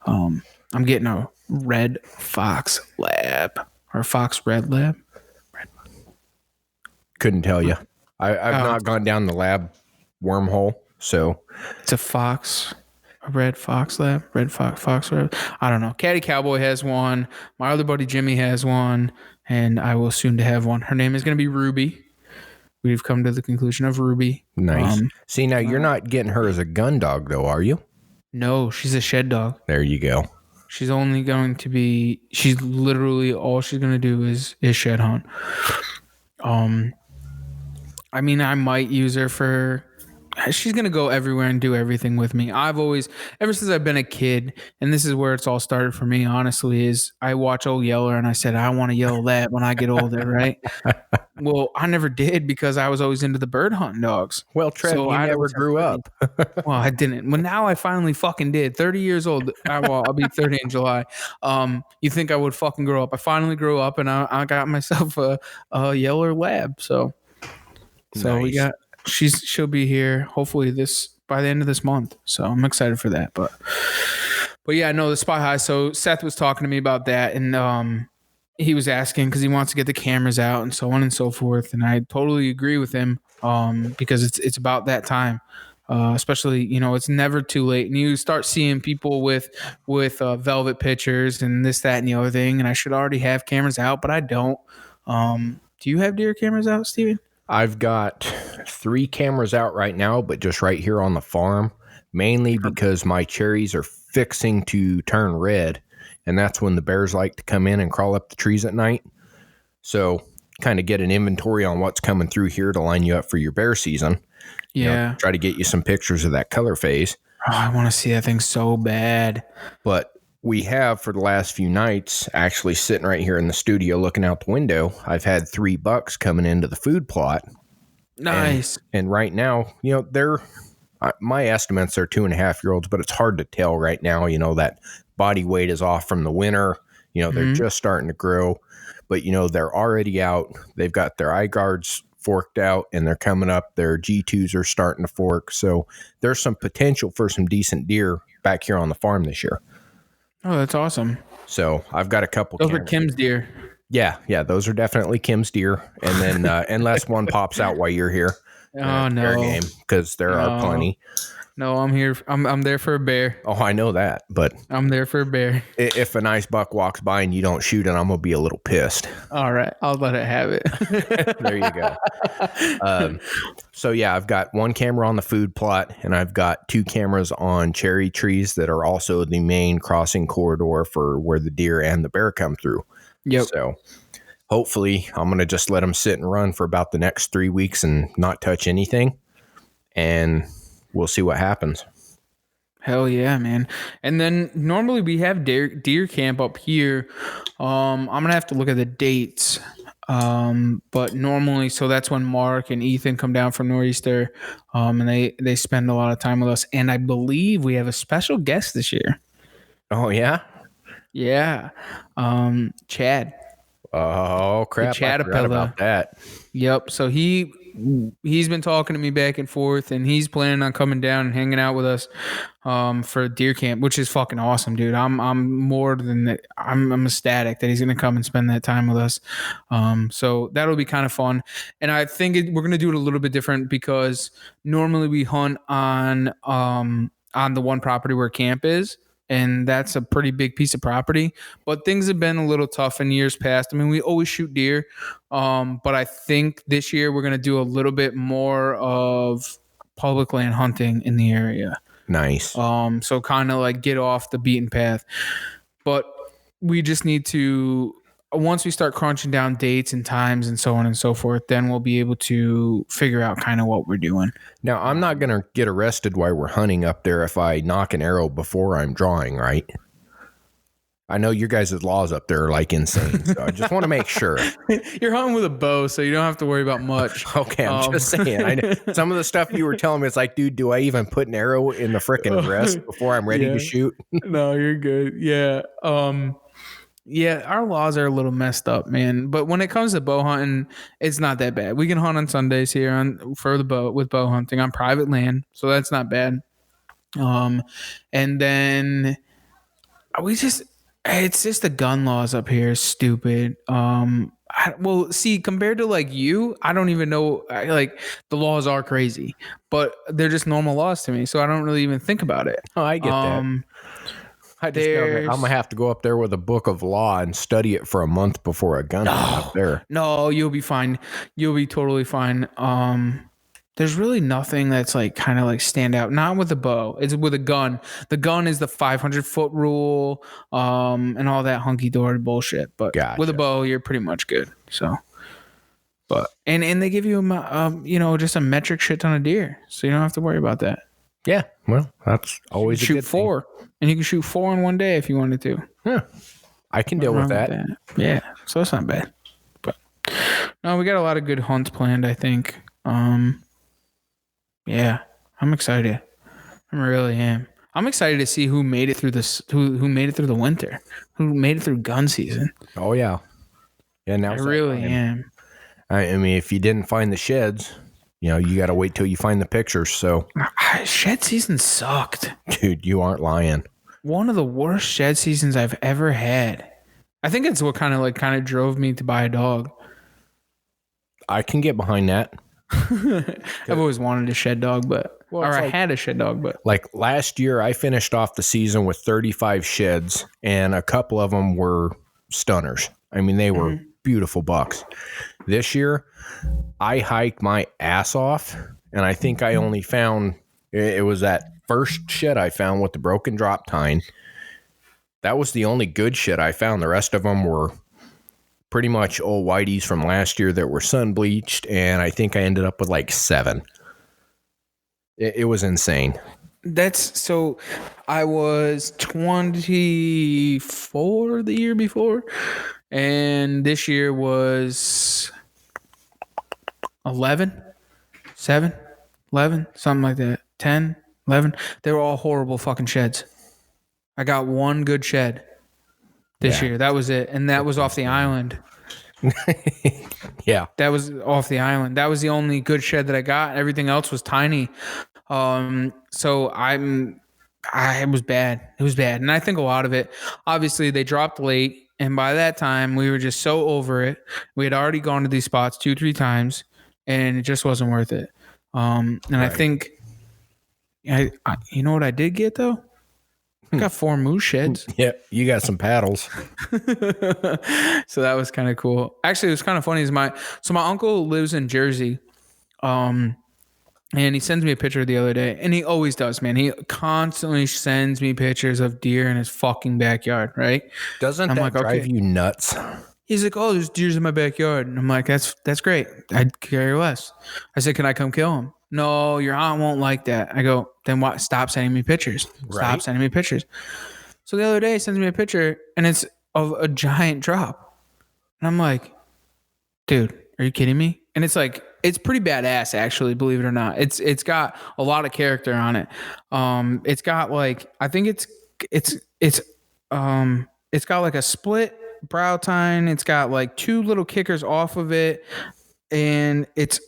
I'm getting a Red Fox Lab or Fox Red Lab. Couldn't tell you. I've not gone down the lab wormhole, so it's a red fox lab, fox lab. I don't know. Caddy Cowboy has one. My other buddy Jimmy has one, and I will soon to have one. Her name is going to be Ruby. We've come to the conclusion of Ruby. Nice. See, now you're not getting her as a gun dog, though, are you? No, she's a shed dog. There you go. She's only going to be. She's literally all she's going to do is shed hunt. I mean, I might use her for. She's going to go everywhere and do everything with me. I've always, ever since I've been a kid, and this is where it's all started for me, honestly, is I watch Old Yeller and I said, I want to yell that when I get older, right? Well, I never did because I was always into the bird hunting dogs. Well, Trev, so you never grew up. Well, I didn't. Well, now I finally fucking did. 30 years old. I'll be 30 in July. You think I would fucking grow up. I finally grew up and I got myself a Yeller lab. So nice. We got... She'll be here hopefully by the end of this month. So I'm excited for that. But yeah, no, the Spy High. So Seth was talking to me about that, and he was asking because he wants to get the cameras out and so on and so forth. And I totally agree with him because it's about that time. Especially, it's never too late. And you start seeing people with velvet pictures and this, that, and the other thing. And I should already have cameras out, but I don't. Do you have deer cameras out, Steven? I've got 3 cameras out right now, but just right here on the farm, mainly because my cherries are fixing to turn red, and that's when the bears like to come in and crawl up the trees at night. So kind of get an inventory on what's coming through here to line you up for your bear season. Yeah. Try to get you some pictures of that color phase. Oh, I want to see that thing so bad. But we have, for the last few nights, actually sitting right here in the studio looking out the window, I've had 3 bucks coming into the food plot. Nice. And right now, they're, my estimates are 2.5-year-olds, but it's hard to tell right now. That body weight is off from the winter. They're just starting to grow, but they're already out. They've got their eye guards forked out and they're coming up. Their G2s are starting to fork. So there's some potential for some decent deer back here on the farm this year. Oh, that's awesome. So I've got a couple. Those are Kim's deer. Yeah, those are definitely Kim's deer. And then unless one pops out while you're here. Oh, no. Fair game, because there are plenty. No, I'm here. I'm there for a bear. Oh, I know that, but I'm there for a bear. If a nice buck walks by and you don't shoot it, I'm gonna be a little pissed. All right, I'll let it have it. There you go. So yeah, I've got 1 camera on the food plot, and I've got 2 cameras on cherry trees that are also the main crossing corridor for where the deer and the bear come through. Yep. So hopefully, I'm gonna just let them sit and run for about the next 3 weeks and not touch anything, and we'll see what happens. Hell yeah, man. And then normally we have deer camp up here. I'm gonna have to look at the dates. But normally, so that's when Mark and Ethan come down from Nor'easter, and they spend a lot of time with us. And I believe we have a special guest this year. Oh yeah. Yeah, Chad. Oh crap! I forgot about that. Yep. So he's been talking to me back and forth, and he's planning on coming down and hanging out with us for deer camp, which is fucking awesome, dude. I'm more than that. I'm ecstatic that he's gonna come and spend that time with us. So that'll be kind of fun, and I think we're gonna do it a little bit different because normally we hunt on the one property where camp is. And that's a pretty big piece of property, but things have been a little tough in years past. I mean, we always shoot deer, but I think this year we're going to do a little bit more of public land hunting in the area. Nice. So kind of like get off the beaten path, but we just need to, once we start crunching down dates and times and so on and so forth, then we'll be able to figure out kind of what we're doing. Now, I'm not going to get arrested while we're hunting up there if I knock an arrow before I'm drawing, right? I know your guys' laws up there are like insane, so I just want to make sure. You're hunting with a bow, so you don't have to worry about much. Okay, I'm just saying. I know some of the stuff you were telling me, it's like, dude, do I even put an arrow in the frickin' breast before I'm ready to shoot? No, you're good. Yeah. Yeah, our laws are a little messed up, man. But when it comes to bow hunting, it's not that bad. We can hunt on Sundays here with bow hunting on private land, so that's not bad. And then it's just the gun laws up here is stupid. Well, see, compared to like you, I don't even know. Like the laws are crazy, but they're just normal laws to me, so I don't really even think about it. Oh, I get that. I just know that I'm gonna have to go up there with a book of law and study it for a month before a gun up there. No, you'll be fine. You'll be totally fine. There's really nothing that's like kind of like stand out. Not with a bow. It's with a gun. The gun is the 500-foot rule, and all that hunky dory bullshit. But with a bow, you're pretty much good. So, but and they give you just a metric shit ton of deer, so you don't have to worry about that. Yeah, well, that's always you can shoot 4, and you can shoot 4 in one day if you wanted to. Yeah, I can deal with that. Yeah, so it's not bad. But no, we got a lot of good hunts planned, I think. Yeah, I'm excited. I really am. I'm excited to see who made it through this. Who made it through the winter? Who made it through gun season? Oh yeah, yeah. Now I really am. I mean, if you didn't find the sheds, you got to wait till you find the pictures. So shed season sucked, dude. You aren't lying. One of the worst shed seasons I've ever had. I think it's what kind of drove me to buy a dog. I can get behind that. I've always wanted a shed dog, I had a shed dog, but like last year I finished off the season with 35 sheds, and a couple of them were stunners. I mean, they were beautiful bucks. This year I hiked my ass off, and I think I only found, it was that first shed I found with the broken drop tine. That was the only good shed I found. The rest of them were pretty much old whiteys from last year that were sun bleached, and I think I ended up with like 7. It was insane. So I was 24 the year before, and this year was 11, 7, 11, something like that. 10, 11. They were all horrible fucking sheds. I got one good shed this year. That was it. And that was off the island. Yeah. That was off the island. That was the only good shed that I got. Everything else was tiny. So it was bad. It was bad. And I think a lot of it, obviously they dropped late. And by that time we were just so over it. We had already gone to these spots 2-3 times, and it just wasn't worth it. And right. I think, you know what I did get though? I got 4 moose sheds. Yeah, you got some paddles. So that was kind of cool. Actually, it was kind of funny. My uncle lives in Jersey, and he sends me a picture the other day, and he always does, man. He constantly sends me pictures of deer in his fucking backyard, right? Doesn't that drive you nuts? He's like, "Oh, there's deers in my backyard," and I'm like, "That's great. I'd care less." I said, "Can I come kill him?" no, your aunt won't like that. I go, then what? Stop sending me pictures. Stop Right. sending me pictures. So the other day, he sends me a picture, and it's of a giant drop. And I'm like, dude, are you kidding me? And it's like, it's pretty badass, actually, believe it or not. It's got a lot of character on it. It's got like, I think it's got like a split brow tine. It's got like 2 little kickers off of it, and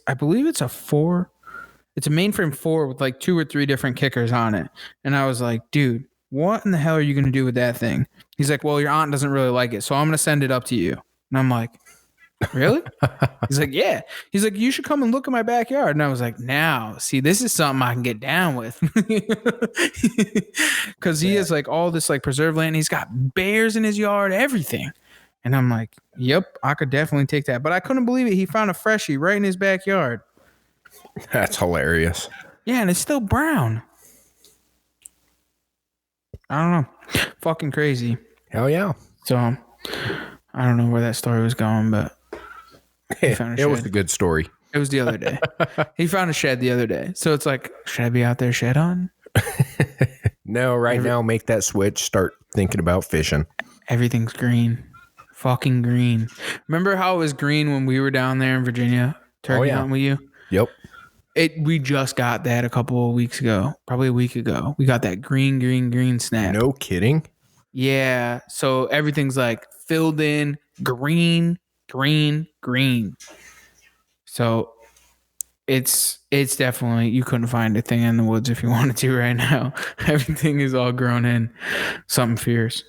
I believe it's a 4. It's a mainframe 4 with like 2 or 3 different kickers on it. And I was like, dude, what in the hell are you going to do with that thing? He's like, well, your aunt doesn't really like it, so I'm going to send it up to you. And I'm like, really? He's like, yeah. He's like, you should come and look at my backyard. And I was like, now, see, this is something I can get down with. Because he has like all this like preserved land. He's got bears in his yard, everything. And I'm like, yep, I could definitely take that. But I couldn't believe it. He found a freshie right in his backyard. That's hilarious. Yeah, and it's still brown. I don't know. Fucking crazy. Hell yeah. So, I don't know where that story was going, but It was a good story. It was the other day. He found a shed the other day. So it's like, should I be out there shed on? No, now, make that switch. Start thinking about fishing. Everything's green. Fucking green. Remember how it was green when we were down there in Virginia? Turkey hunting with you? Yep. We just got that a couple of weeks ago. Probably a week ago. We got that green snap. No kidding. Yeah. So everything's like filled in green. So it's definitely, you couldn't find a thing in the woods if you wanted to right now. Everything is all grown in. Something fierce.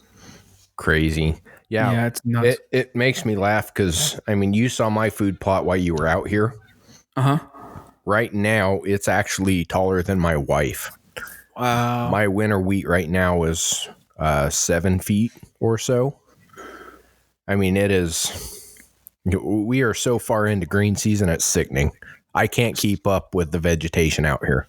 Crazy. Yeah, it's nuts. It makes me laugh because, I mean, you saw my food plot while you were out here. Uh-huh. Right now, it's actually taller than my wife. Wow. My winter wheat right now is 7 feet or so. I mean, it is... We are so far into green season, it's sickening. I can't keep up with the vegetation out here.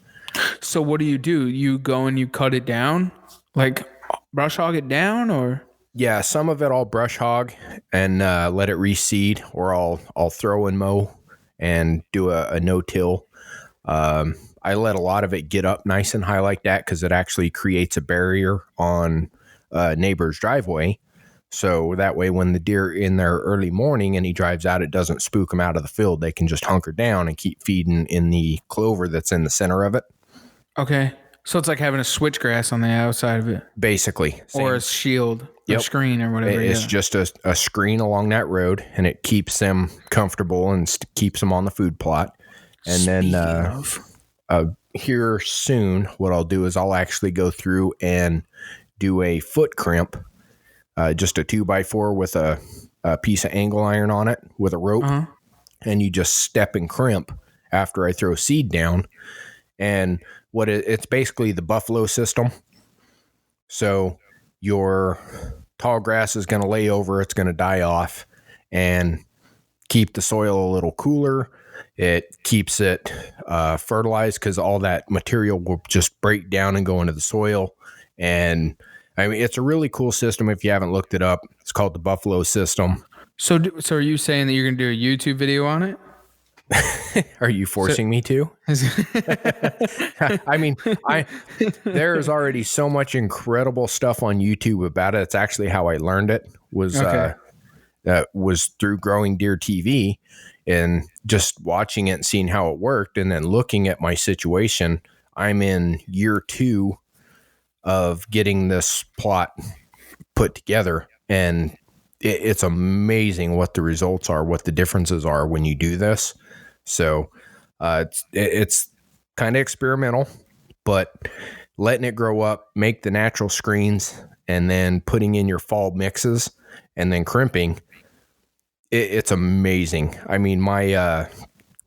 So what do? You go and you cut it down? Like brush hog it down, or? Yeah, some of it I'll brush hog and let it reseed, or I'll throw and mow and do a no-till. I let a lot of it get up nice and high like that because it actually creates a barrier on a neighbor's driveway. So that way when the deer in there early morning and he drives out, it doesn't spook them out of the field. They can just hunker down and keep feeding in the clover that's in the center of it. Okay. So it's like having a switchgrass on the outside of it. Basically. Or a shield or screen or whatever. It's just a screen along that road, and it keeps them comfortable and keeps them on the food plot. And then here soon, what I'll do is I'll actually go through and do a foot crimp. Just a 2x4 with a piece of angle iron on it with a rope. Uh-huh. And you just step and crimp after I throw seed down. And it's basically the buffalo system. So your tall grass is going to lay over, it's going to die off and keep the soil a little cooler. It keeps it fertilized because all that material will just break down and go into the soil. And I mean, it's a really cool system if you haven't looked it up. It's called the Buffalo System. So are you saying that you're going to do a YouTube video on it? Are you forcing me to? I mean, there's already so much incredible stuff on YouTube about it. It's actually how I learned it was through Growing Deer TV and just watching it and seeing how it worked. And then looking at my situation, I'm in year 2 of getting this plot put together, and it's amazing what the results are, what the differences are when you do this. So it's kind of experimental, but letting it grow up, make the natural screens, and then putting in your fall mixes and then crimping, it's amazing. I mean, my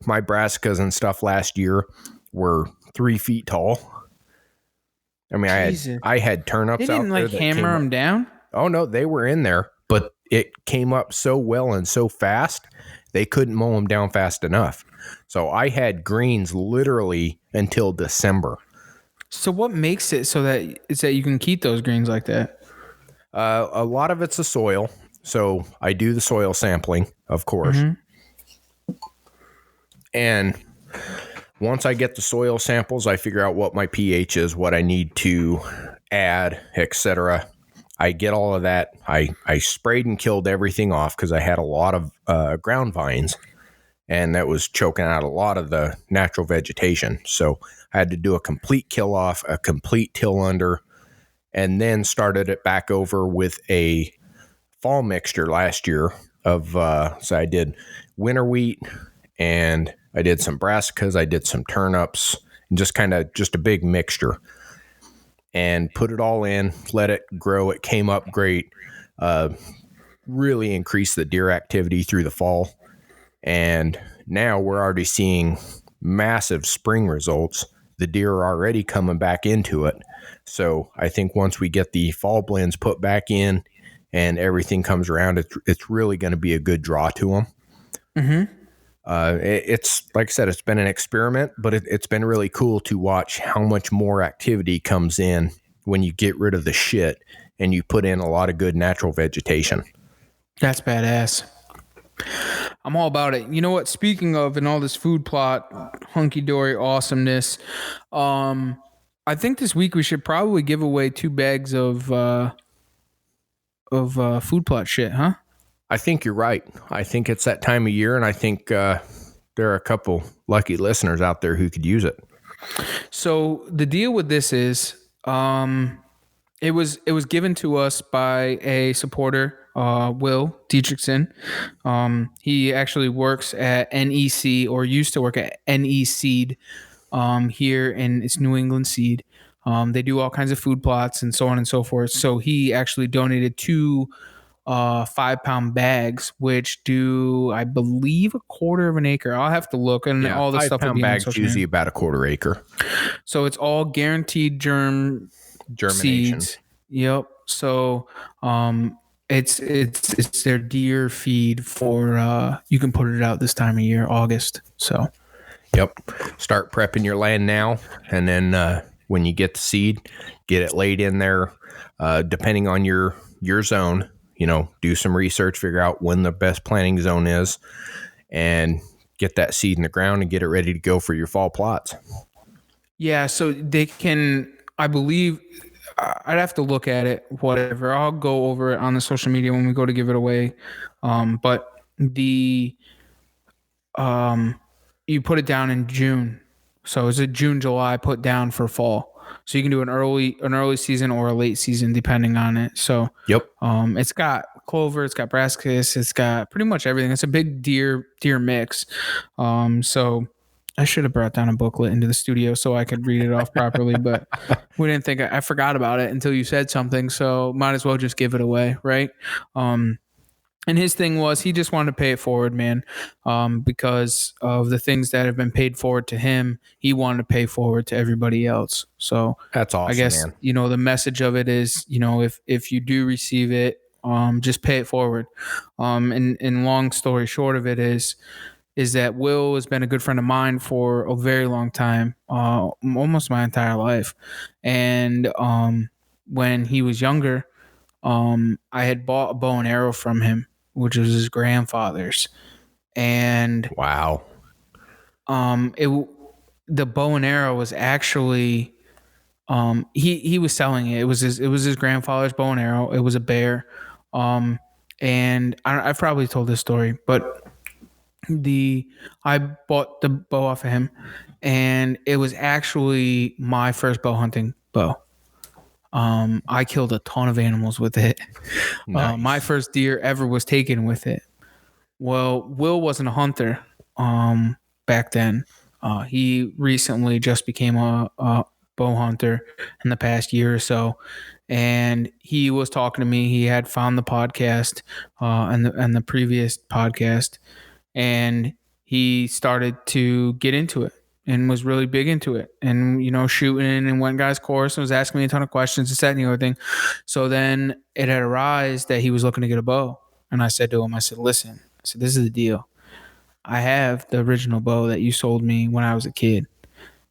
brassicas and stuff last year were 3 feet tall. I mean, I had turnips out there. They didn't hammer them down? Oh, no, they were in there, but it came up so well and so fast, they couldn't mow them down fast enough. So I had greens literally until December. So what makes it so that you can keep those greens like that? A lot of it's the soil. So I do the soil sampling, of course. Mm-hmm. And once I get the soil samples, I figure out what my pH is, what I need to add, etc. I get all of that. I sprayed and killed everything off because I had a lot of ground vines, and that was choking out a lot of the natural vegetation. So I had to do a complete kill off, a complete till under, and then started it back over with a fall mixture last year of, so I did winter wheat, and I did some brassicas, I did some turnips, and just a big mixture. And put it all in, let it grow. It came up great. Really increased the deer activity through the fall. And now we're already seeing massive spring results. The deer are already coming back into it. So I think once we get the fall blends put back in and everything comes around, it's really going to be a good draw to them. Mm-hmm. It's like I said, it's been an experiment, but it's been really cool to watch how much more activity comes in when you get rid of the shit and you put in a lot of good natural vegetation. That's badass. I'm all about it. You know what? Speaking of, and all this food plot, hunky-dory awesomeness, I think this week we should probably give away 2 bags of food plot shit, huh? I think you're right. I think it's that time of year, and I think there are a couple lucky listeners out there who could use it. So the deal with this is, it was given to us by a supporter, Will Dietrichson. He actually works at NEC, or used to work at NEC, here in it's New England Seed. They do all kinds of food plots and so on and so forth. So he actually donated 2 5-pound bags, which do, I believe, 1/4 of an acre. I'll have to look, and all the stuff will be on social media. Usually about 1/4 acre. So it's all guaranteed germination seeds. Yep. So it's their deer feed for you can put it out this time of year, August. So yep. Start prepping your land now, and then when you get the seed, get it laid in there. Depending on your zone, do some research, figure out when the best planting zone is, and get that seed in the ground and get it ready to go for your fall plots. Yeah, so they can, I believe, I'd have to look at it, whatever. I'll go over it on the social media when we go to give it away. But you put it down in June. So is it June, July, put down for fall. So you can do an early season or a late season depending on it. So yep. It's got clover, it's got brassicas, it's got pretty much everything. It's a big deer mix. So I should have brought down a booklet into the studio so I could read it off properly, but we didn't think I forgot about it until you said something. So might as well just give it away, right? And his thing was he just wanted to pay it forward, man, because of the things that have been paid forward to him. He wanted to pay forward to everybody else. So that's awesome. I guess, man. The message of it is, if you do receive it, just pay it forward. And long story short of it is that Will has been a good friend of mine for a very long time, almost my entire life. And when he was younger, I had bought a bow and arrow from him, which was his grandfather's. And wow. The bow and arrow was actually he was selling it. It was his grandfather's bow and arrow. It was a bear. And I've probably told this story, but I bought the bow off of him, and it was actually my first bow hunting bow. I killed a ton of animals with it. Nice. My first deer ever was taken with it. Well, Will wasn't a hunter back then. He recently just became a bow hunter in the past year or so, and he was talking to me. He had found the podcast and the previous podcast, and he started to get into it and was really big into it, and shooting, and went guy's course and was asking me a ton of questions, this, that, and the other thing. So then it had arisen that he was looking to get a bow, and I said to him, listen, this is the deal. I have the original bow that you sold me when I was a kid,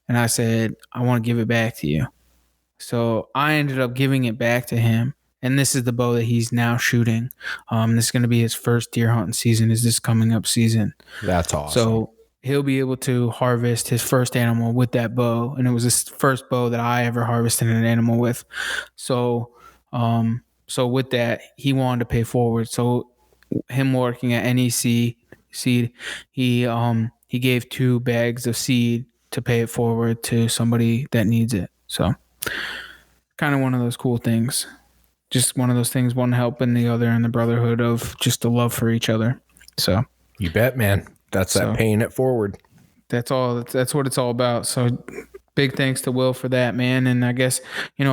and I said I want to give it back to you. So I ended up giving it back to him, and this is the bow that he's now shooting. This is going to be his first deer hunting season. Is this coming up season? That's awesome. So he'll be able to harvest his first animal with that bow, and it was his first bow that I ever harvested an animal with. So, so with that, he wanted to pay forward. So, him working at NEC seed, he gave 2 bags of seed to pay it forward to somebody that needs it. So, kind of one of those cool things. Just one of those things, one helping the other, and the brotherhood of just the love for each other. So. You bet, man. That's that paying it forward. That's all. That's what it's all about. So big thanks to Will for that, man. And I guess,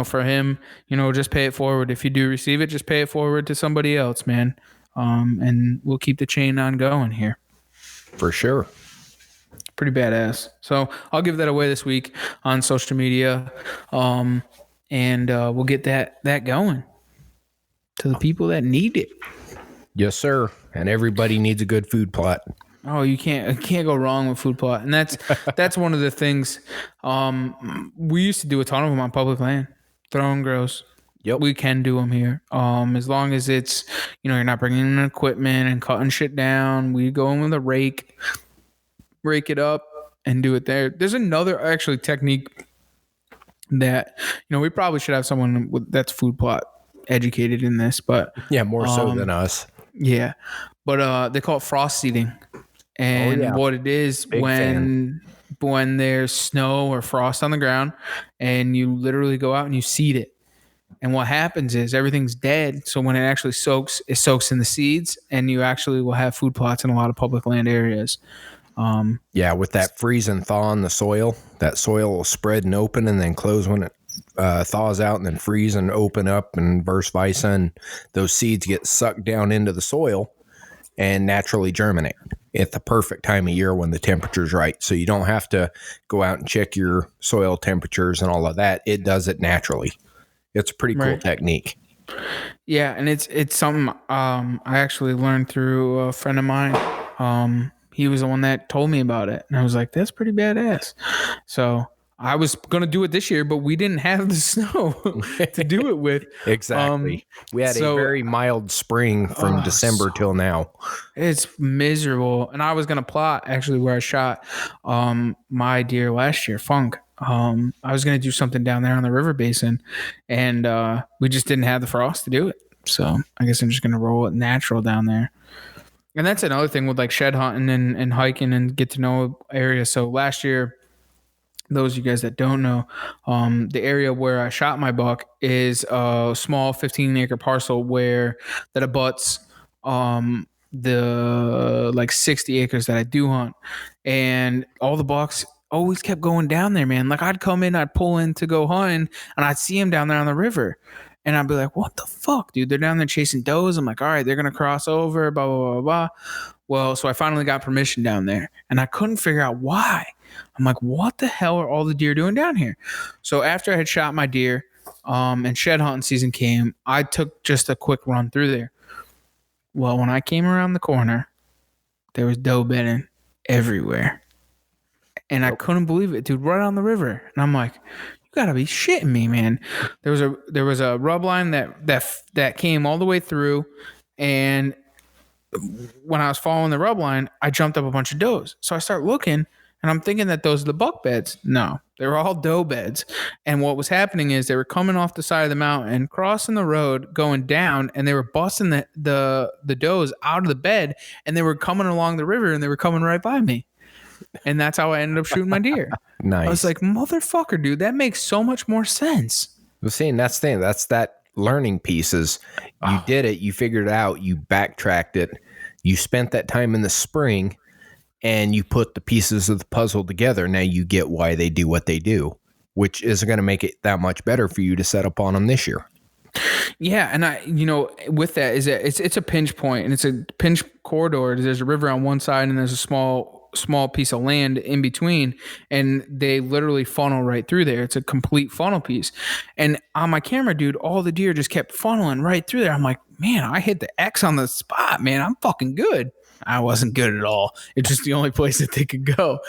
for him, just pay it forward. If you do receive it, just pay it forward to somebody else, man. And we'll keep the chain on going here. For sure. Pretty badass. So I'll give that away this week on social media. And we'll get that going to the people that need it. Yes, sir. And everybody needs a good food plot. Oh, you can't go wrong with food plot, and that's one of the things. We used to do a ton of them on public land, throw and grows. Yep, we can do them here. As long as it's you're not bringing in equipment and cutting shit down. We go in with a rake it up, and do it there. There's another actually technique that we probably should have someone that's food plot educated in this, but yeah, more so than us. Yeah, but they call it frost seeding. And what it is, when there's snow or frost on the ground and you literally go out and you seed it. And what happens is everything's dead. So when it actually soaks, it soaks in the seeds, and you actually will have food plots in a lot of public land areas. With that freeze and thaw in the soil, that soil will spread and open and then close when it thaws out, and then freeze and open up, and vice versa. And those seeds get sucked down into the soil and naturally germinate at the perfect time of year when the temperature's right. So you don't have to go out and check your soil temperatures and all of that. It does it naturally. It's a pretty cool technique. Yeah, and it's something I actually learned through a friend of mine. He was the one that told me about it, and I was like, that's pretty badass. So I was going to do it this year, but we didn't have the snow to do it with. Exactly. We had a very mild spring from December till now. It's miserable. And I was going to plot actually where I shot my deer last year, Funk. I was going to do something down there on the river basin, and we just didn't have the frost to do it. So I guess I'm just going to roll it natural down there. And that's another thing with like shed hunting and hiking and get to know areas. So last year, those of you guys that don't know, the area where I shot my buck is a small 15-acre parcel that abuts the like 60 acres that I do hunt. And all the bucks always kept going down there, man. Like I'd come in, I'd pull in to go hunting, and I'd see them down there on the river. And I'd be like, what the fuck, dude? They're down there chasing does. I'm like, all right, they're going to cross over, blah, blah, blah, blah. Well, so I finally got permission down there, and I couldn't figure out why. I'm like, what the hell are all the deer doing down here? So after I had shot my deer and shed hunting season came, I took just a quick run through there. Well, when I came around the corner, there was doe bedding everywhere. And I couldn't believe it, dude, right on the river. And I'm like, you gotta be shitting me, man. There was a rub line that came all the way through, and when I was following the rub line, I jumped up a bunch of does. So I start looking, and I'm thinking that those are the buck beds. No, they were all doe beds. And what was happening is they were coming off the side of the mountain, crossing the road, going down, and they were busting the does out of the bed, and they were coming along the river, and they were coming right by me. And that's how I ended up shooting my deer. Nice. I was like, motherfucker, dude, that makes so much more sense. Well, see, and that's the thing. That's that learning pieces. You did it. You figured it out. You backtracked it. You spent that time in the spring, and you put the pieces of the puzzle together. Now you get why they do what they do, which is going to make it that much better for you to set up on them this year. Yeah, and with that is that it's a pinch point, and it's a pinch corridor. There's a river on one side, and there's a small piece of land in between, and they literally funnel right through there. It's a complete funnel piece. And on my camera, dude, all the deer just kept funneling right through there. I'm like, man, I hit the X on the spot, man. I'm fucking good. I wasn't good at all. It's just the only place that they could go.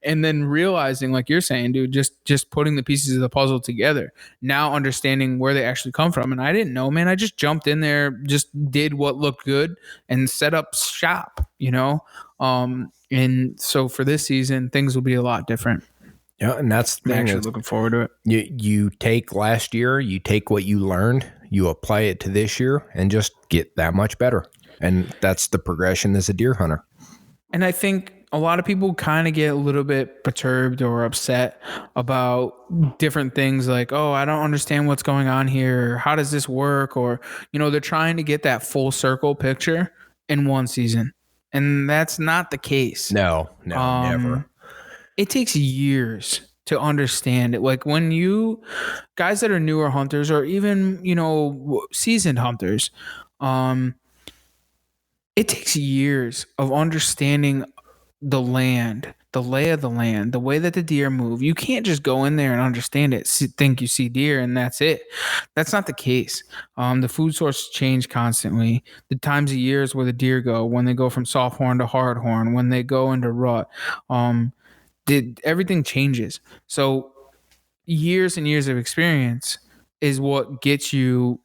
and then realizing, like you're saying, dude, just putting the pieces of the puzzle together, now understanding where they actually come from. And I didn't know, man. I just jumped in there, just did what looked good and set up shop, and so for this season, things will be a lot different. Yeah, and that's the I'm thing. actually looking forward to it. You take last year, you take what you learned, you apply it to this year, and just get that much better. And that's the progression as a deer hunter. And I think a lot of people kind of get a little bit perturbed or upset about different things like, oh, I don't understand what's going on here. How does this work? Or, they're trying to get that full circle picture in one season. And that's not the case. No, never. It takes years to understand it. Like when you guys that are newer hunters or even, seasoned hunters, it takes years of understanding the land, the lay of the land, the way that the deer move. You can't just go in there and understand it, think you see deer, and that's it. That's not the case. The food sources change constantly. The times of years where the deer go, when they go from soft horn to hard horn, when they go into rut, everything changes. So years and years of experience is what gets you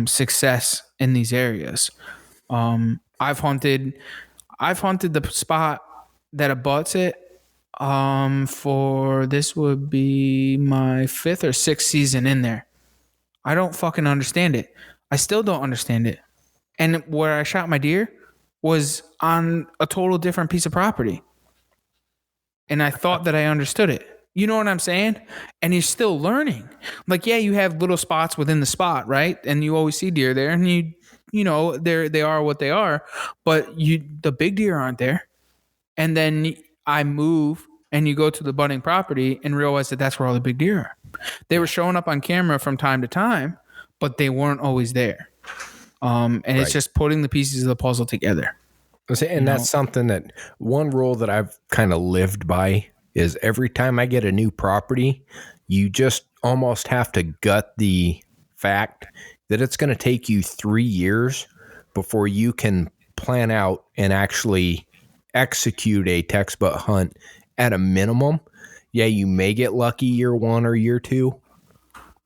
success in these areas. I've hunted the spot that abuts it for this would be my 5th or 6th season in there. I don't fucking understand it. I still don't understand it. And where I shot my deer was on a total different piece of property. And I thought that I understood it. You know what I'm saying? And you're still learning. Like, yeah, you have little spots within the spot, right? And you always see deer there, and they are what they are, but the big deer aren't there. And then I move and you go to the budding property and realize that that's where all the big deer are. They were showing up on camera from time to time, but they weren't always there. And right. It's just putting the pieces of the puzzle together. And that's something that one rule that I've kind of lived by is every time I get a new property, you just almost have to gut the fact that it's going to take you 3 years before you can plan out and actually execute a text butt hunt at a minimum. Yeah, you may get lucky year 1 or year 2,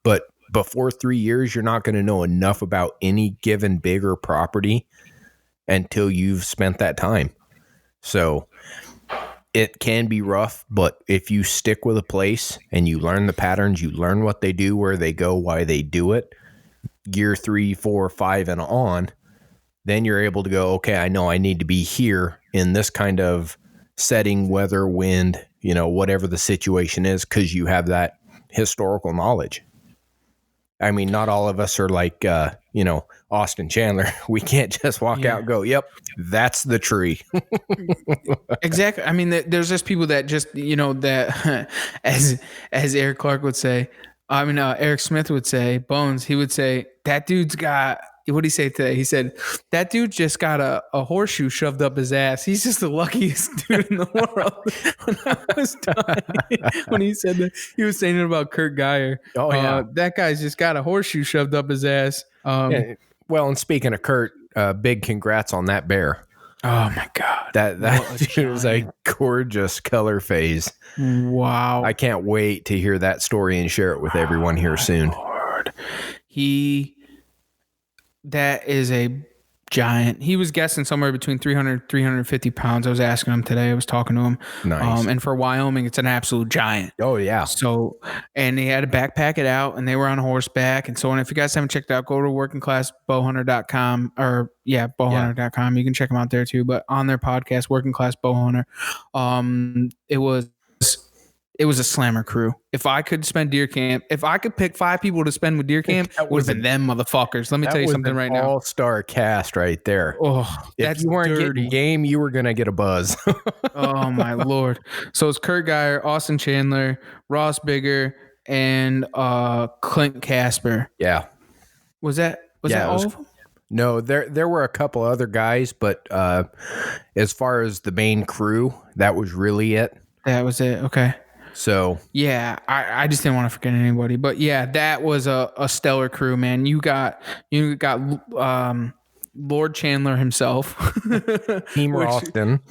but before 3 years, you're not going to know enough about any given bigger property until you've spent that time. So it can be rough, but if you stick with a place and you learn the patterns, you learn what they do, where they go, why they do it, year 3, 4, 5 and on, then you're able to go, okay, I know I need to be here in this kind of setting, weather, wind, whatever the situation is, because you have that historical knowledge. I mean, not all of us are like, Austin Chandler. We can't just walk out and go, yep, that's the tree. Exactly. I mean, there's just people that just, that as Eric Clark would say, Eric Smith would say, Bones, he would say, that dude's got, what did he say today? He said, that dude just got a horseshoe shoved up his ass. He's just the luckiest dude in the world. When I was dying, when he said that, he was saying it about Kurt Geyer. Oh, yeah. That guy's just got a horseshoe shoved up his ass. Yeah. Well, and speaking of Kurt, big congrats on that bear. Oh, my God. That was a gorgeous color phase. Wow. I can't wait to hear that story and share it with everyone here soon. Lord. That is a giant. He was guessing somewhere between 300 350 pounds. I was asking him today. I was talking to him. Nice. And for Wyoming, it's an absolute giant. Oh, yeah. So, and they had to backpack it out, and they were on horseback and so on. If you guys haven't checked out, go to workingclassbowhunter.com or bowhunter.com. You can check them out there too. But on their podcast, Working Class Bowhunter, it was a slammer crew. If I could spend deer camp, if I could pick 5 people to spend with deer camp, it would have been them motherfuckers. Let me tell you something right now. All-star cast right there. Oh, if you weren't getting game, you were going to get a buzz. Oh, my Lord. So it's Kurt Geyer, Austin Chandler, Ross Bigger, and Clint Casper. Yeah. Was that all of them? No, there were a couple other guys, but as far as the main crew, that was really it. That was it. Okay. So yeah, I just didn't want to forget anybody, but yeah, that was a stellar crew, man. You got Lord Chandler himself. Team Ralston.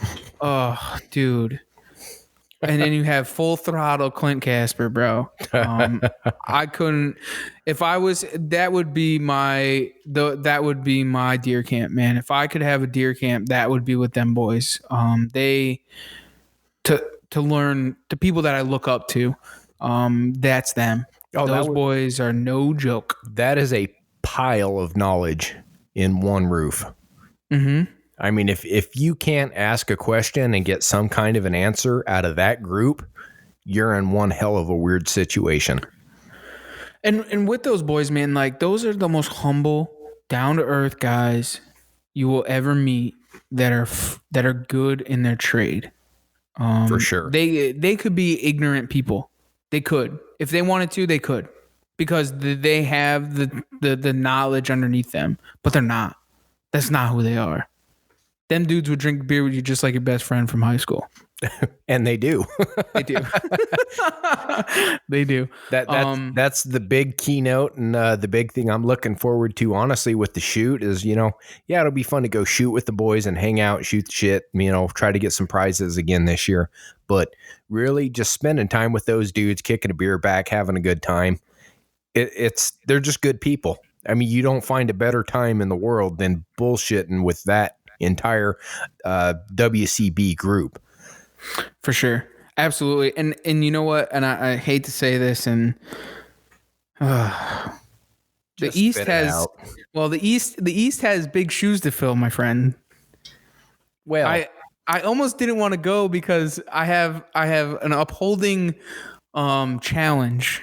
Oh, dude. And then you have full throttle Clint Casper, bro. I couldn't. If I was, that would be my deer camp, man. If I could have a deer camp, that would be with them boys. They to learn the people that I look up to. That's them. Oh, those boys are no joke. That is a pile of knowledge in one roof. Mm-hmm. I mean, if you can't ask a question and get some kind of an answer out of that group, you're in one hell of a weird situation. And with those boys, man, like those are the most humble, down to earth guys you will ever meet that are good in their trade. For sure. They could be ignorant people. They could. If they wanted to, they could. Because they have the knowledge underneath them. But they're not. That's not who they are. Them dudes would drink beer with you just like your best friend from high school. And they do. They do. They do. That's the big keynote, and the big thing I'm looking forward to, honestly, with the shoot is, it'll be fun to go shoot with the boys and hang out, shoot the shit, try to get some prizes again this year. But really just spending time with those dudes, kicking a beer back, having a good time. They're just good people. I mean, you don't find a better time in the world than bullshitting with that entire WCB group. For sure. Absolutely. And you know what? And I hate to say this, and the East has big shoes to fill, my friend. Well, I almost didn't want to go because I have an upholding challenge.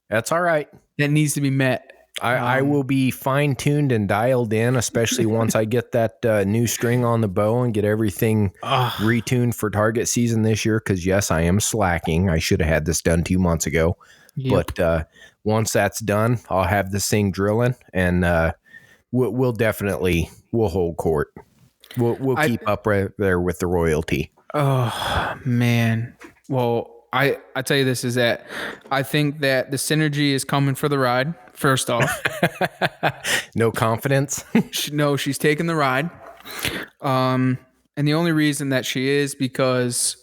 That's all right. That needs to be met. I will be fine-tuned and dialed in, especially once I get that new string on the bow and get everything retuned for target season this year, because, yes, I am slacking. I should have had this done 2 months ago. Yep. But once that's done, I'll have this thing drilling, and we'll hold court. We'll keep up right there with the royalty. Oh, man. Well, I tell you this is that I think that the synergy is coming for the ride. First off, no confidence. No, she's taking the ride. And the only reason that she is because,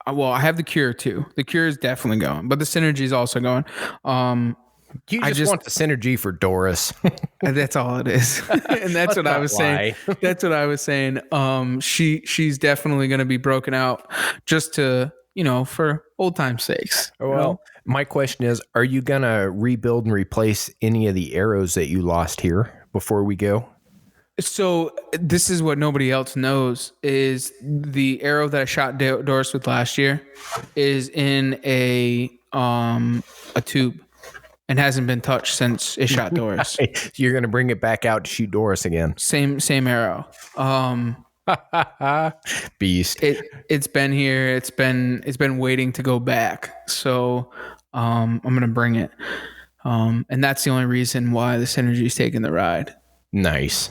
I have the cure too. The cure is definitely going, but the synergy is also going. You just want the synergy for Doris. That's all it is. And that's what I was saying. That's what I was saying. She's definitely going to be broken out just to, for old time's sakes. Well, my question is, are you going to rebuild and replace any of the arrows that you lost here before we go? So this is what nobody else knows is the arrow that I shot Doris with last year is in a tube and hasn't been touched since it shot Doris. You're going to bring it back out to shoot Doris again. Same arrow. Beast. It's been here. It's been waiting to go back. So I'm gonna bring it. And that's the only reason why the synergy is taking the ride. Nice.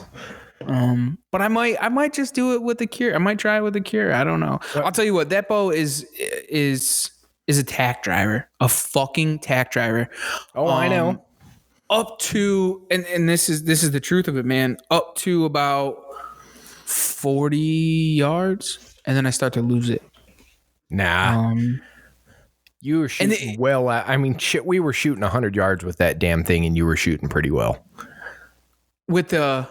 But I might just do it with the cure. I might try it with the cure. I don't know. I'll tell you what, that bow is a tack driver, a fucking tack driver. Oh, I know. Up to and this is the truth of it, man. Up to about 40 yards, and then I start to lose it. Nah. You were shooting well. I mean, shit, we were shooting 100 yards with that damn thing, and you were shooting pretty well. With the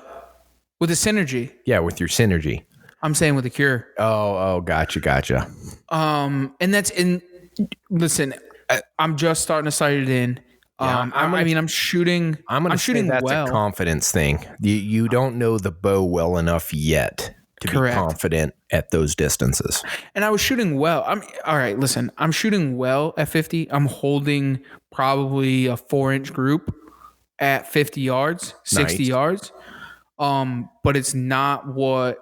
synergy. Yeah, with your synergy. I'm saying with the cure. Oh, gotcha. And that's in. Listen, I'm just starting to sight it in. Yeah, I'm shooting. I'm shooting that's well. A confidence thing. You don't know the bow well enough yet to be confident at those distances. And I was shooting well. All right. Listen, I'm shooting well at 50. I'm holding probably a 4-inch group at 50 yards, 60 yards. But it's not what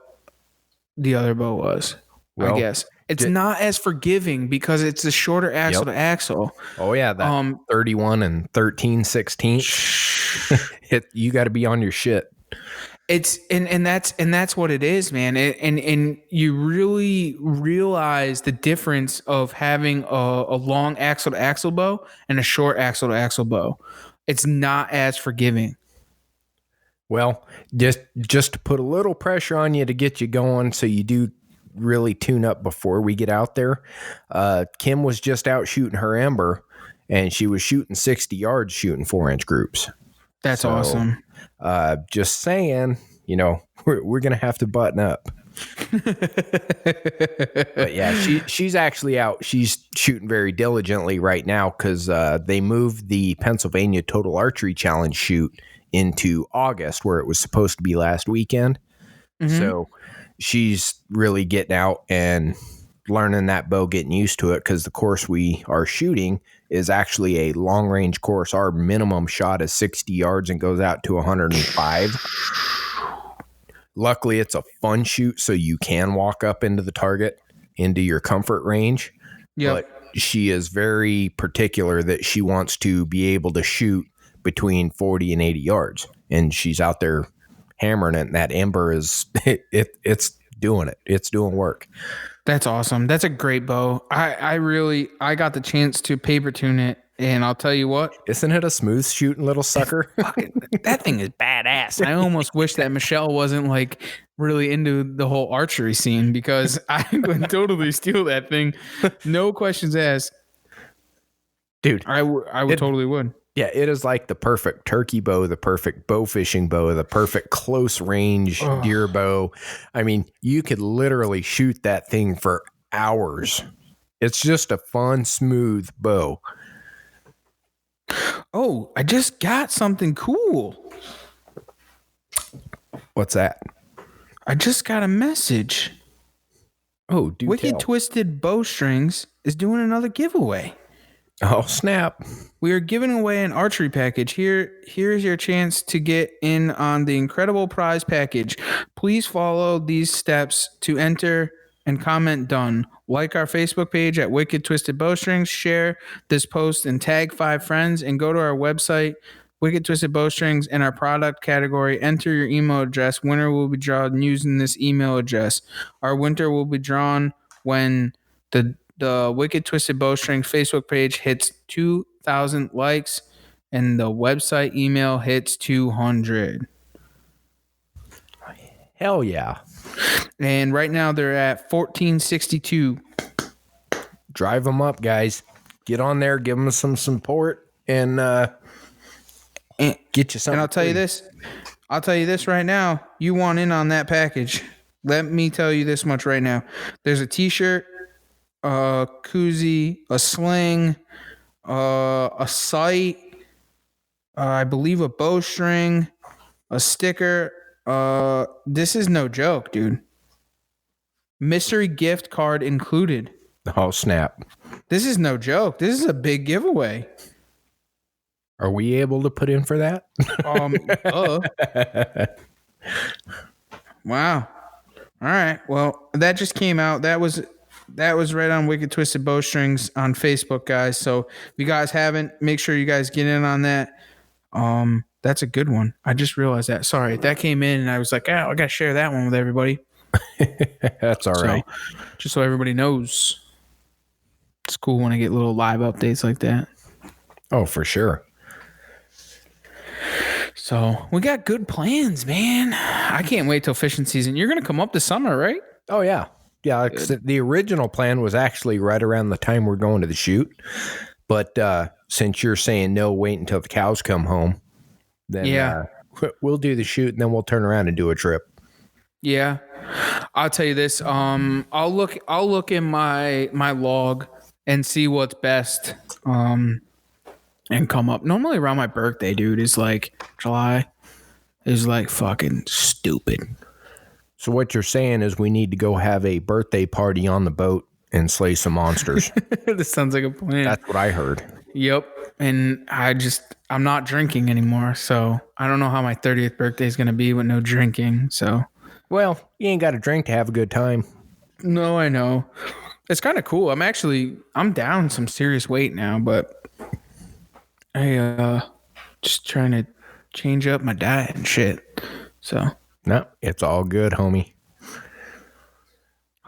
the other bow was. Well, I guess. It's not as forgiving because it's a shorter axle to axle. Oh yeah, that 31 and 13/16. You got to be on your shit. It's and that's what it is, man. And you really realize the difference of having a long axle to axle bow and a short axle to axle bow. It's not as forgiving. Well, just to put a little pressure on you to get you going so you do really tune up before we get out there. Kim was just out shooting her Ember, and she was shooting 60 yards shooting 4-inch groups. That's awesome. Just saying, we're going to have to button up. But yeah, she's actually out. She's shooting very diligently right now because they moved the Pennsylvania Total Archery Challenge shoot into August, where it was supposed to be last weekend. Mm-hmm. So she's really getting out and learning that bow, getting used to it, because the course we are shooting is actually a long range course. Our minimum shot is 60 yards and goes out to 105. Luckily, it's a fun shoot, so you can walk up into the target, into your comfort range. Yep. But she is very particular that she wants to be able to shoot between 40 and 80 yards. And she's out there hammering it, and that Ember is, it's doing it. It's doing work. That's awesome. That's a great bow. I got the chance to paper tune it, and I'll tell you what. Isn't it a smooth shooting little sucker? That thing is badass. I almost wish that Michelle wasn't like really into the whole archery scene, because I would totally steal that thing. No questions asked. Dude. I totally would. Yeah, it is like the perfect turkey bow, the perfect bow fishing bow, the perfect close range deer bow. I mean, you could literally shoot that thing for hours. It's just a fun, smooth bow. Oh, I just got something cool. What's that? I just got a message. Oh, dude. Wicked Twisted Bowstrings is doing another giveaway. Oh, snap. We are giving away an archery package. Here's your chance to get in on the incredible prize package. Please follow these steps to enter and comment done. Like our Facebook page at Wicked Twisted Bowstrings. Share this post and tag 5 friends, and go to our website, Wicked Twisted Bowstrings, and our product category. Enter your email address. Winner will be drawn using this email address. Our winner will be drawn when the Wicked Twisted Bowstrings Facebook page hits 2,000 likes and the website email hits 200. Hell yeah. And right now they're at $14.62. Drive them up, guys. Get on there, give them some support, and get you something. And I'll tell you this right now. You want in on that package. Let me tell you this much right now. There's a t-shirt, a koozie, a sling, a sight, I believe a bowstring, a sticker. This is no joke, dude. Mystery gift card included. Oh, snap. This is no joke. This is a big giveaway. Are we able to put in for that? Wow. All right. Well, that just came out. That was right on Wicked Twisted Bowstrings on Facebook, guys. So if you guys haven't, make sure you guys get in on that. That's a good one. I just realized that. Sorry, that came in and I was like, I gotta share that one with everybody. That's all right. Just so everybody knows. It's cool when I get little live updates like that. Oh, for sure. So we got good plans, man. I can't wait till fishing season. You're gonna come up this summer, right? Oh yeah. Yeah, the original plan was actually right around the time we're going to the shoot. But since you're saying no, wait until the cows come home, then we'll do the shoot and then we'll turn around and do a trip. Yeah. I'll tell you this. I'll look in my log and see what's best. And come up. Normally around my birthday, dude, is like July. Is like fucking stupid. So what you're saying is we need to go have a birthday party on the boat and slay some monsters. This sounds like a plan. That's what I heard. Yep. And I'm not drinking anymore. So I don't know how my 30th birthday is going to be with no drinking. So, well, you ain't got to drink to have a good time. No, I know. It's kind of cool. I'm down some serious weight now, but I just trying to change up my diet and shit. So. No, it's all good, homie.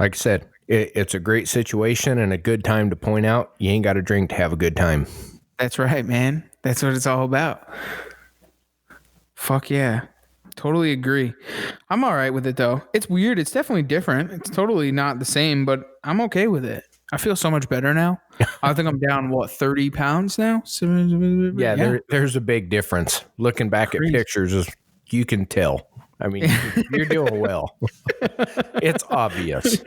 Like I said, it's a great situation and a good time to point out you ain't got to drink to have a good time. That's right, man. That's what it's all about. Fuck yeah. Totally agree. I'm all right with it though. It's weird. It's definitely different. It's totally not the same, but I'm okay with it. I feel so much better now. I think I'm down 30 pounds now. Yeah, there's a big difference. Looking back at pictures, you can tell. I mean, you're doing well. It's obvious.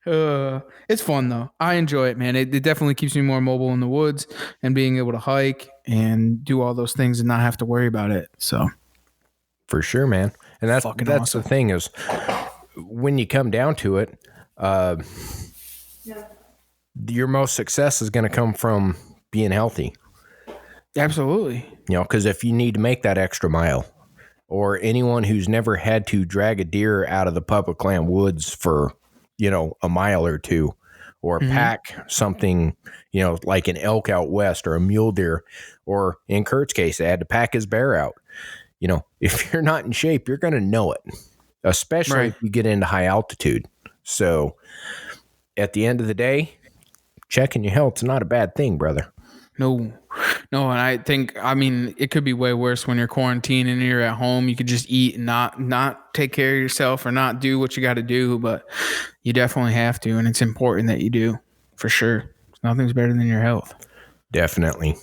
It's fun though. I enjoy it, man. It definitely keeps me more mobile in the woods and being able to hike and do all those things and not have to worry about it. So, for sure, man. And that's awesome. the thing is, when you come down to it, your most success is going to come from being healthy. Absolutely. Because if you need to make that extra mile, or anyone who's never had to drag a deer out of the public land woods for, a mile or two, or pack something, like an elk out west or a mule deer, or in Kurt's case, they had to pack his bear out. If you're not in shape, you're going to know it, especially if you get into high altitude. So at the end of the day, checking your health's not a bad thing, brother. No. And I think, it could be way worse when you're quarantined and you're at home. You could just eat and not take care of yourself or not do what you got to do, but you definitely have to. And it's important that you do, for sure. Nothing's better than your health. Definitely.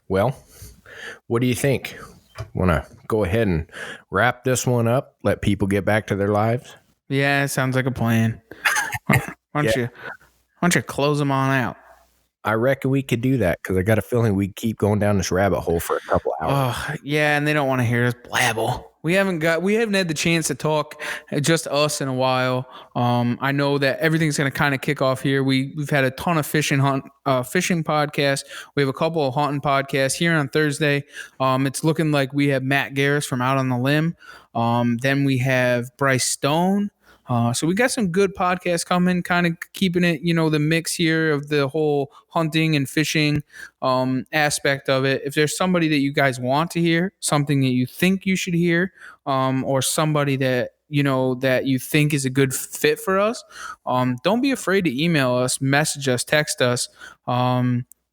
Well, what do you think? Want to go ahead and wrap this one up? Let people get back to their lives? Yeah, it sounds like a plan. Why don't you close them on out? I reckon we could do that because I got a feeling we keep going down this rabbit hole for a couple hours. Oh, yeah, and they don't want to hear us blabble. We haven't had the chance to talk, just us, in a while. I know that everything's going to kind of kick off here. We've had a ton of fishing podcasts. We have a couple of hunting podcasts here on Thursday. It's looking like we have Matt Garris from Out on the Limb. Then we have Bryce Stone. So we got some good podcasts coming, kind of keeping it, the mix here of the whole hunting and fishing aspect of it. If there's somebody that you guys want to hear, something that you think you should hear, or somebody that that you think is a good fit for us, don't be afraid to email us, message us, text us.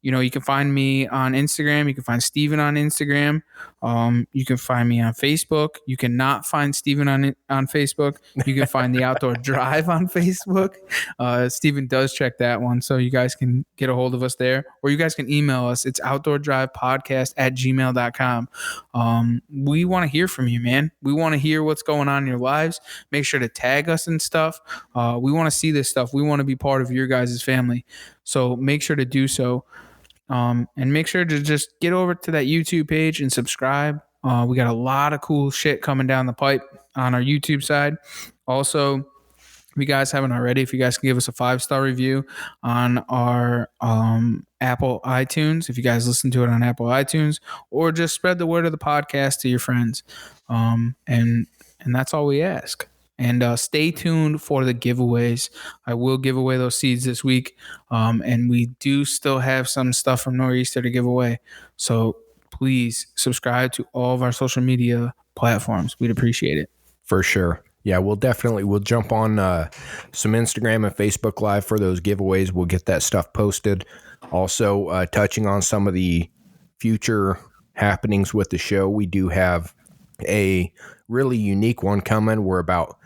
You can find me on Instagram. You can find Steven on Instagram. You can find me on Facebook. You cannot find Steven on Facebook. You can find the Outdoor Drive on Facebook. Steven does check that one, so you guys can get a hold of us there. Or you guys can email us. It's outdoordrivepodcast@gmail.com. We want to hear from you, man. We want to hear what's going on in your lives. Make sure to tag us and stuff. We want to see this stuff. We want to be part of your guys' family. So make sure to do so. And make sure to just get over to that YouTube page and subscribe. We got a lot of cool shit coming down the pipe on our YouTube side. Also, if you guys haven't already, if you guys can give us a 5-star review on our Apple iTunes, if you guys listen to it on Apple iTunes, or just spread the word of the podcast to your friends. And that's all we ask. And stay tuned for the giveaways. I will give away those seeds this week. And we do still have some stuff from Nor'easter to give away. So please subscribe to all of our social media platforms. We'd appreciate it. For sure. Yeah, we'll jump on some Instagram and Facebook Live for those giveaways. We'll get that stuff posted. Also, touching on some of the future happenings with the show, we do have a really unique one coming. We're about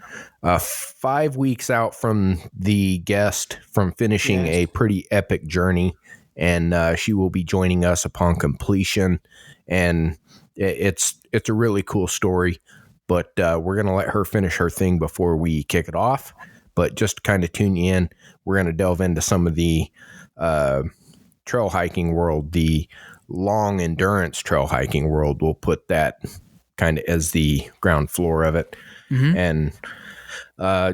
5 weeks out from the guest from finishing a pretty epic journey, and she will be joining us upon completion. And it's a really cool story, but we're going to let her finish her thing before we kick it off. But just to kind of tune you in, we're going to delve into some of the trail hiking world, the long endurance trail hiking world. We'll put that kind of as the ground floor of it. And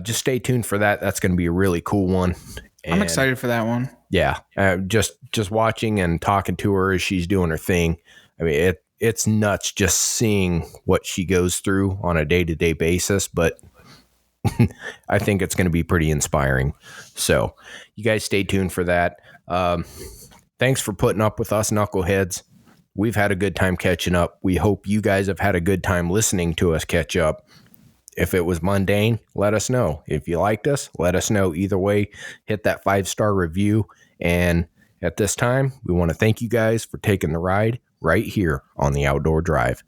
just stay tuned for that. That's going to be a really cool one. And I'm excited for that one. Yeah. Just watching and talking to her as she's doing her thing. I mean, it's nuts just seeing what she goes through on a day-to-day basis, but I think it's going to be pretty inspiring. So you guys stay tuned for that. Thanks for putting up with us knuckleheads. We've had a good time catching up. We hope you guys have had a good time listening to us catch up. If it was mundane, let us know. If you liked us, let us know. Either way, hit that 5-star review. And at this time, we want to thank you guys for taking the ride right here on the Outdoor Drive.